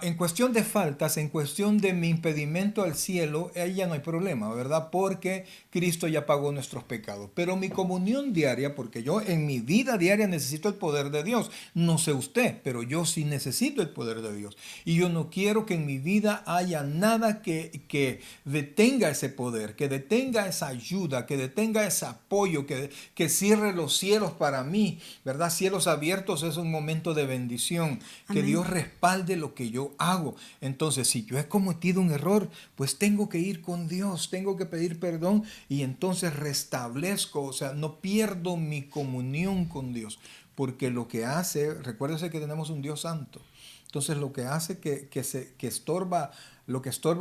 en cuestión de faltas, en cuestión de mi impedimento al cielo, ahí ya no hay problema, ¿verdad? Porque Cristo ya pagó nuestros pecados. Pero mi comunión diaria, porque yo en mi vida diaria necesito el poder de Dios. No sé usted, pero yo sí necesito el poder de Dios. Y yo no quiero que en mi vida haya nada que detenga ese poder, que detenga esa ayuda, que detenga ese apoyo, que cierre los cielos para mí, ¿verdad? Cielos abiertos es un momento de bendición. Amén. Que Dios respalde lo que yo hago. Entonces, si yo he cometido un error, pues tengo que ir con Dios, tengo que pedir perdón y entonces restablezco, o sea, no pierdo mi comunión con Dios, porque lo que hace, recuérdese que tenemos un Dios santo. Entonces, lo que hace que estorba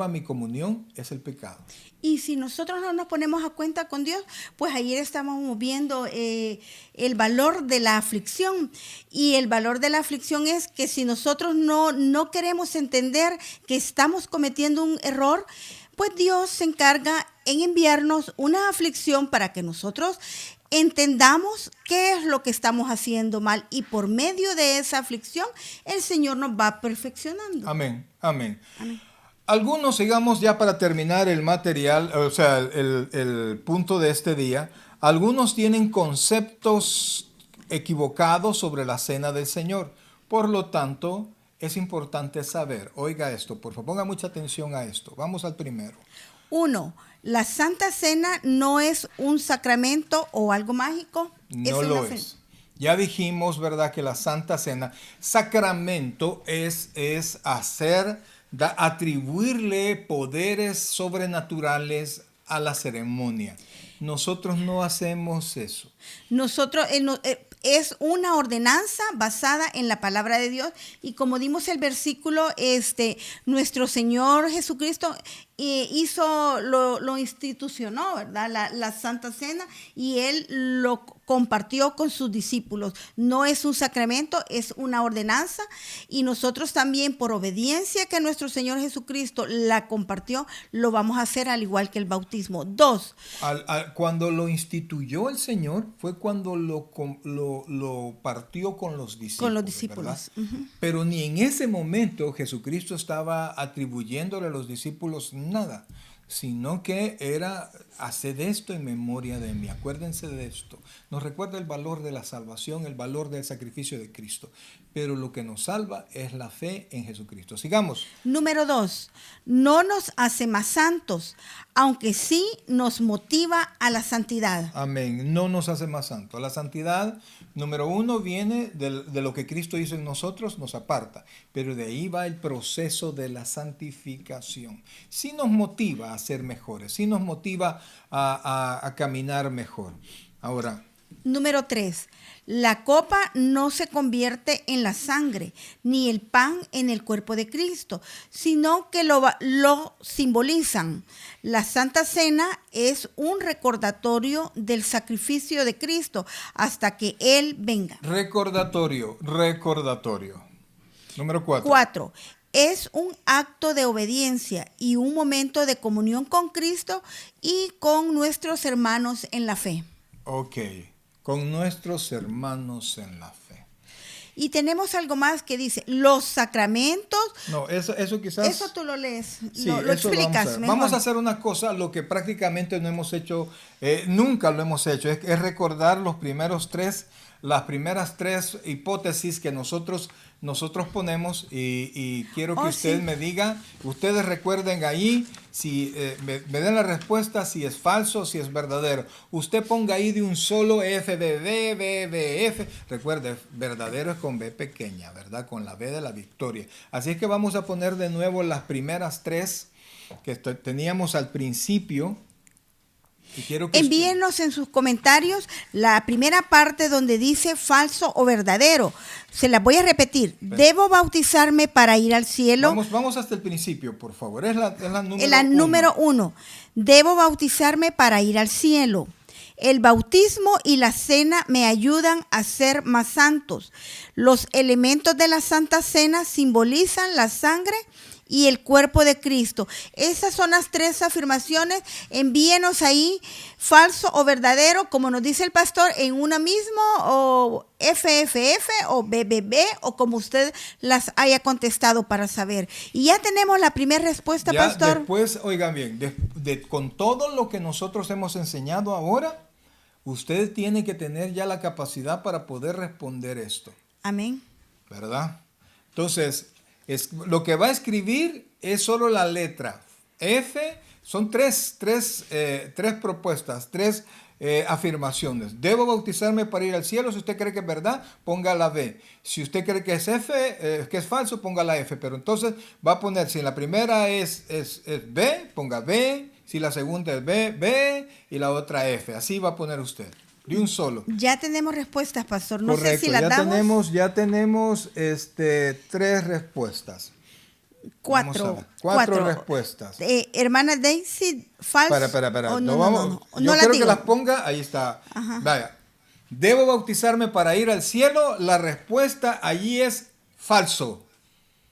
mi comunión es el pecado. Y si nosotros no nos ponemos a cuenta con Dios, pues ayer estamos viendo el valor de la aflicción. Y el valor de la aflicción es que si nosotros no queremos entender que estamos cometiendo un error, pues Dios se encarga en enviarnos una aflicción para que nosotros entendamos qué es lo que estamos haciendo mal, y por medio de esa aflicción el Señor nos va perfeccionando. Amén, amén. Amén. Algunos, digamos, ya para terminar el material, o sea, el punto de este día, algunos tienen conceptos equivocados sobre la cena del Señor. Por lo tanto, es importante saber, oiga esto, por favor, ponga mucha atención a esto. Vamos al primero. 1. La Santa Cena no es un sacramento o algo mágico. No lo es. Ya dijimos, ¿verdad?, que la Santa Cena, sacramento es atribuirle poderes sobrenaturales a la ceremonia. Nosotros no hacemos eso. Nosotros es una ordenanza basada en la palabra de Dios, y como dimos el versículo, nuestro Señor Jesucristo lo institucionó, ¿verdad? La Santa Cena, y Él lo compartió con sus discípulos. No es un sacramento, es una ordenanza, y nosotros también, por obediencia que nuestro Señor Jesucristo la compartió, lo vamos a hacer al igual que el bautismo. 2. Cuando lo instituyó el Señor fue cuando lo partió con los discípulos. Con los discípulos. Uh-huh. Pero ni en ese momento Jesucristo estaba atribuyéndole a los discípulos nada, sino que era: haced esto en memoria de mí. Acuérdense de esto. Nos recuerda el valor de la salvación, el valor del sacrificio de Cristo. Pero lo que nos salva es la fe en Jesucristo. Sigamos. Número 2. No nos hace más santos, aunque sí nos motiva a la santidad. Amén. No nos hace más santos. La santidad, número 1, viene de lo que Cristo hizo en nosotros, nos aparta. Pero de ahí va el proceso de la santificación. Sí nos motiva a ser mejores, sí nos motiva a caminar mejor. Ahora, Número 3. La copa no se convierte en la sangre, ni el pan en el cuerpo de Cristo, sino que lo simbolizan. La Santa Cena es un recordatorio del sacrificio de Cristo hasta que Él venga. Recordatorio. Número 4. 4. Es un acto de obediencia y un momento de comunión con Cristo y con nuestros hermanos en la fe. Ok. Con nuestros hermanos en la fe. Y tenemos algo más que dice, los sacramentos. No, eso quizás... Eso tú lo lees, Sí, lo eso explicas mejor. vamos a hacer una cosa, lo que prácticamente no hemos hecho, nunca lo hemos hecho, es recordar las primeras tres hipótesis que nosotros ponemos y quiero que usted sí. me diga, ustedes recuerden ahí, si me den la respuesta, si es falso, si es verdadero. Usted ponga ahí de un solo F, B, F. Recuerde, verdadero es con B pequeña, ¿verdad? Con la B de la victoria. Así es que vamos a poner de nuevo las primeras tres que teníamos al principio. Y quiero que envíenos en sus comentarios la primera parte donde dice falso o verdadero. Se las voy a repetir. ¿Debo bautizarme para ir al cielo? Vamos hasta el principio, por favor. Es la número 1. ¿Debo bautizarme para ir al cielo? El bautismo y la cena me ayudan a ser más santos. Los elementos de la Santa Cena simbolizan la sangre y el cuerpo de Cristo. Esas son las tres afirmaciones. Envíenos ahí falso o verdadero, como nos dice el pastor, en una misma, o FFF o BBB, o como usted las haya contestado para saber. Y ya tenemos la primera respuesta, ya, pastor. Después, oigan bien, con todo lo que nosotros hemos enseñado ahora, usted tiene que tener ya la capacidad para poder responder esto. Amén. ¿Verdad? Entonces, lo que va a escribir es solo la letra F. Son tres propuestas, tres afirmaciones. Debo bautizarme para ir al cielo. Si usted cree que es verdad, ponga la B. Si usted cree que es F, que es falso, ponga la F. Pero entonces va a poner, si la primera es B, ponga B. Si la segunda es B, B. Y la otra F. Así va a poner usted. De un solo. Ya tenemos respuestas, pastor. No Correcto, sé si las damos. Ya tenemos tres respuestas. Cuatro respuestas. Hermana Daisy, falso. Espera. Oh, no, no yo la quiero digo. que las ponga. Ahí está. Ajá. Vaya. ¿Debo bautizarme para ir al cielo? La respuesta allí es falso.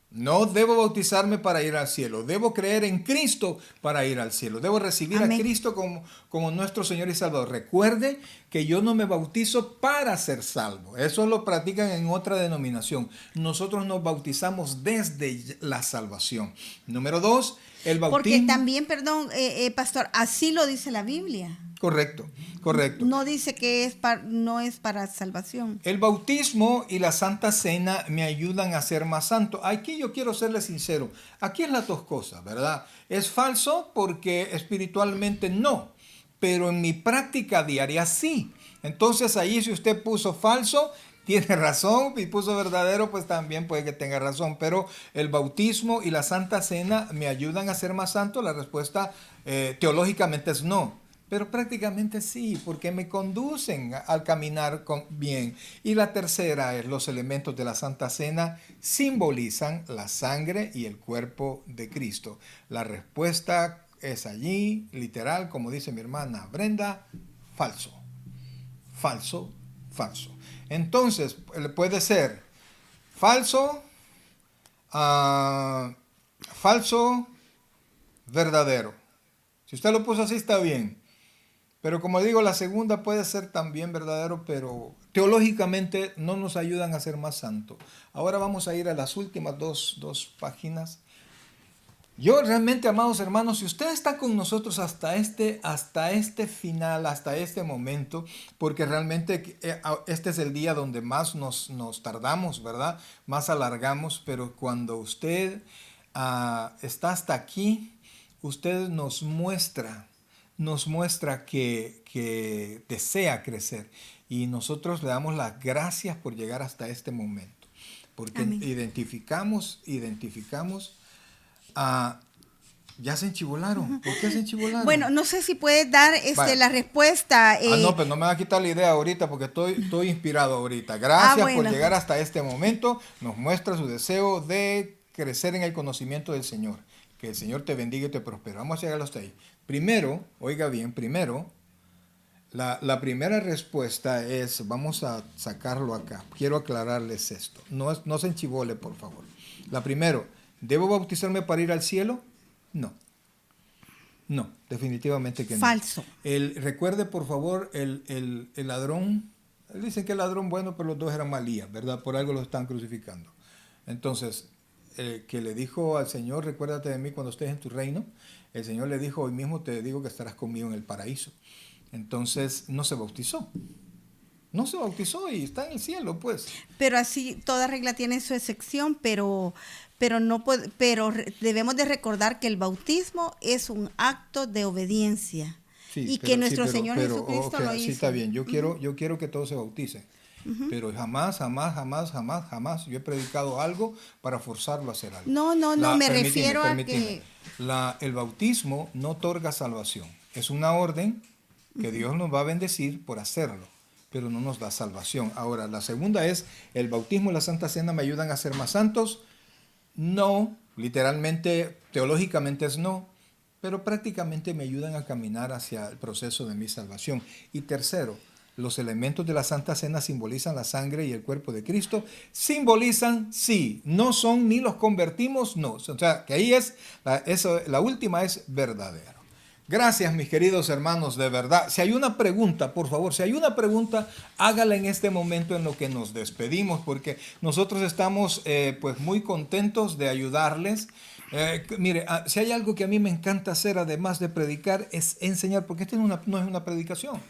No debo bautizarme para ir al cielo. Debo creer en Cristo para ir al cielo. Debo recibir Amén. a Cristo como nuestro Señor y Salvador. Recuerde que yo no me bautizo para ser salvo. Eso lo practican en otra denominación. Nosotros nos bautizamos desde la salvación. Número 2, el bautismo. Porque también, perdón, pastor, así lo dice la Biblia. Correcto. No dice que no es para salvación. El bautismo y la Santa Cena me ayudan a ser más santo. Aquí yo quiero serle sincero. Aquí es las dos cosas, ¿verdad? Es falso porque espiritualmente no, pero en mi práctica diaria sí. Entonces ahí si usted puso falso, tiene razón, y puso verdadero, pues también puede que tenga razón. Pero el bautismo y la Santa Cena me ayudan a ser más santo. La respuesta teológicamente es no. Pero prácticamente sí, porque me conducen al caminar bien. Y la tercera es los elementos de la Santa Cena simbolizan la sangre y el cuerpo de Cristo. La respuesta es allí, literal, como dice mi hermana Brenda, falso. Falso. Entonces, puede ser falso, falso, verdadero. Si usted lo puso así, está bien. Pero como digo, la segunda puede ser también verdadero, pero teológicamente no nos ayudan a ser más santos. Ahora vamos a ir a las últimas dos páginas. Yo realmente, amados hermanos, si usted está con nosotros hasta este final, hasta este momento, porque realmente este es el día donde más nos tardamos, ¿verdad? Más alargamos, pero cuando usted está hasta aquí, usted nos muestra que desea crecer, y nosotros le damos las gracias por llegar hasta este momento, porque Amén. identificamos Ya se enchibolaron. ¿Por qué se enchibolaron? Bueno, no sé si puedes dar Vale. la respuesta. No, pero no me va a quitar la idea ahorita porque estoy inspirado ahorita. Gracias por bueno. llegar hasta este momento. Nos muestra su deseo de crecer en el conocimiento del Señor. Que el Señor te bendiga y te prospere. Vamos a llegar hasta ahí. Primero, oiga bien, la primera respuesta es, vamos a sacarlo acá. Quiero aclararles esto. No se enchibole, por favor. La primero, ¿debo bautizarme para ir al cielo? No. No, definitivamente que no. Falso. Recuerde, por favor, el ladrón. Dicen que el ladrón bueno, pero los dos eran malías, ¿verdad? Por algo lo están crucificando. Entonces, que le dijo al Señor, recuérdate de mí cuando estés en tu reino. El Señor le dijo, hoy mismo te digo que estarás conmigo en el paraíso. Entonces, no se bautizó. No se bautizó y está en el cielo, pues. Pero así, toda regla tiene su excepción, pero debemos de recordar que el bautismo es un acto de obediencia. Sí, y que nuestro Señor Jesucristo okay, lo hizo. Sí, está bien. Yo quiero que todos se bauticen. Pero jamás yo he predicado algo para forzarlo a hacer algo. No, me refiero a que... El bautismo no otorga salvación. Es una orden que Dios nos va a bendecir por hacerlo, pero no nos da salvación. Ahora, la segunda es, ¿el bautismo y la Santa Cena me ayudan a ser más santos? No, literalmente, teológicamente es no, pero prácticamente me ayudan a caminar hacia el proceso de mi salvación. Y tercero, los elementos de la Santa Cena simbolizan la sangre y el cuerpo de Cristo. Simbolizan, sí, no son ni los convertimos, no. O sea, que ahí la última es verdadera. Gracias, mis queridos hermanos, de verdad. Si hay una pregunta, por favor, si hay una pregunta, hágala en este momento en lo que nos despedimos, porque nosotros estamos pues muy contentos de ayudarles. Mire, si hay algo que a mí me encanta hacer, además de predicar, es enseñar, porque esta no es una predicación.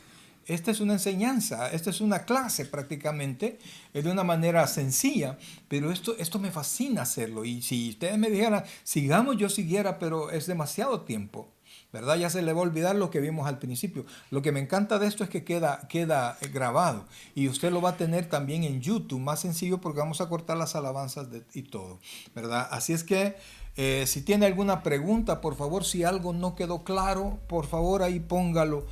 Esta es una enseñanza, esta es una clase prácticamente, de una manera sencilla, pero esto me fascina hacerlo. Y si ustedes me dijeran, sigamos, yo siguiera, pero es demasiado tiempo, ¿verdad? Ya se le va a olvidar lo que vimos al principio. Lo que me encanta de esto es que queda grabado y usted lo va a tener también en YouTube, más sencillo porque vamos a cortar las alabanzas y todo, ¿verdad? Así es que si tiene alguna pregunta, por favor, si algo no quedó claro, por favor ahí póngalo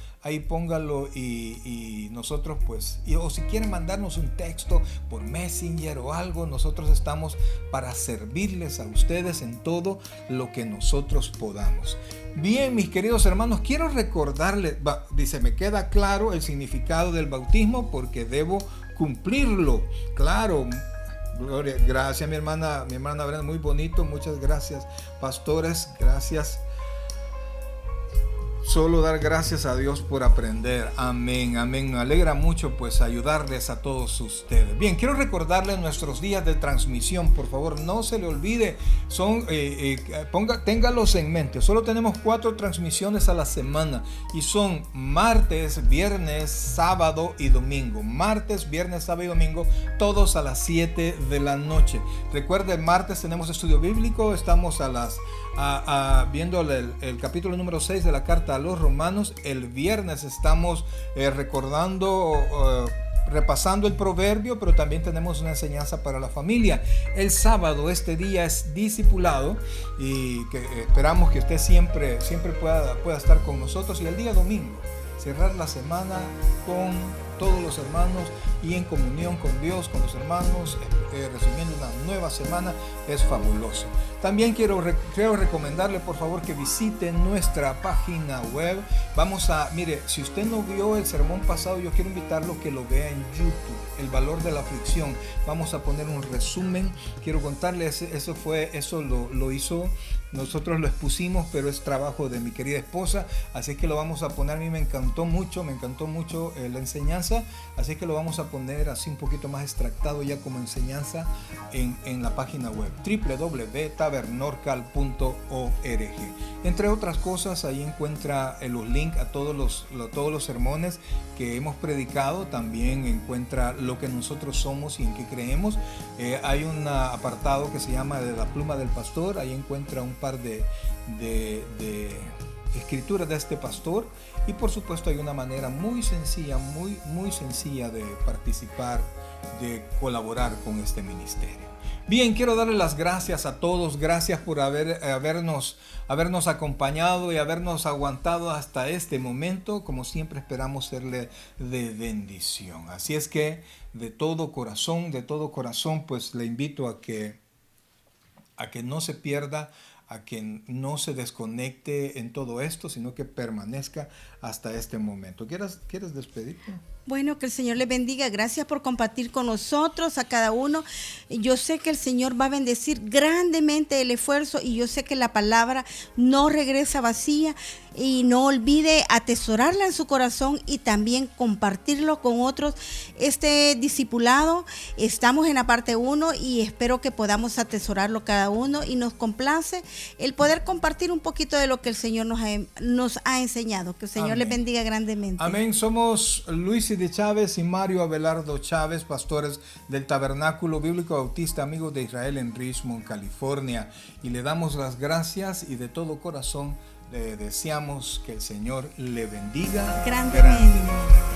y nosotros pues, o si quieren mandarnos un texto por Messenger o algo, nosotros estamos para servirles a ustedes en todo lo que nosotros podamos. Bien, mis queridos hermanos, quiero recordarles, dice, me queda claro el significado del bautismo porque debo cumplirlo. Claro. Gloria, gracias mi hermana Brenda, muy bonito, muchas gracias, pastores, gracias. Solo dar gracias a Dios por aprender. Amén, amén. Me alegra mucho pues ayudarles a todos ustedes. Bien, quiero recordarles nuestros días de transmisión. Por favor, no se le olvide. Téngalos en mente. Solo tenemos 4 transmisiones a la semana. Y son martes, viernes, sábado y domingo. Martes, viernes, sábado y domingo. Todos a las 7 de la noche. Recuerden, martes tenemos estudio bíblico. Estamos viendo el capítulo número 6 de la carta a los Romanos. El viernes estamos repasando el proverbio, pero también tenemos una enseñanza para la familia. El sábado, este día es discipulado y que esperamos que usted siempre pueda estar con nosotros. Y el día domingo, cerrar la semana con todos los hermanos y en comunión con Dios, con los hermanos, recibiendo una nueva semana. Es fabuloso. También quiero recomendarle, por favor, que visite nuestra página web. Mire, si usted no vio el sermón pasado, yo quiero invitarlo que lo vea en YouTube, El valor de la aflicción. Vamos a poner un resumen. Quiero contarles, eso lo hizo, nosotros lo expusimos, pero es trabajo de mi querida esposa, así que lo vamos a poner. A mí me encantó mucho la enseñanza, así que lo vamos a poner así un poquito más extractado ya como enseñanza en la página web www.tabernorcal.org. Entre otras cosas, ahí encuentra los links a todos los sermones que hemos predicado. También encuentra lo que nosotros somos y en qué creemos. Hay un apartado que se llama de la pluma del pastor. Ahí encuentra un par de escrituras de este pastor, y por supuesto hay una manera muy sencilla de participar de colaborar con este ministerio. Bien, quiero darle las gracias a todos, gracias por habernos acompañado y habernos aguantado hasta este momento. Como siempre esperamos serle de bendición. Así es que de todo corazón, pues le invito a que no se pierda, a que no se desconecte en todo esto, sino que permanezca hasta este momento. ¿Quieres despedirte? Bueno, que el Señor les bendiga. Gracias por compartir con nosotros, a cada uno. Yo sé que el Señor va a bendecir grandemente el esfuerzo y yo sé que la palabra no regresa vacía. Y no olvide atesorarla en su corazón y también compartirlo con otros. Este discipulado, estamos en la parte 1 y espero que podamos atesorarlo cada uno, y nos complace el poder compartir un poquito de lo que el Señor nos ha enseñado. Que el Señor les bendiga grandemente. Amén. Somos Luis de Chávez y Mario Abelardo Chávez, pastores del Tabernáculo Bíblico Bautista Amigos de Israel en Richmond, California, y le damos las gracias y de todo corazón le deseamos que el Señor le bendiga grandemente.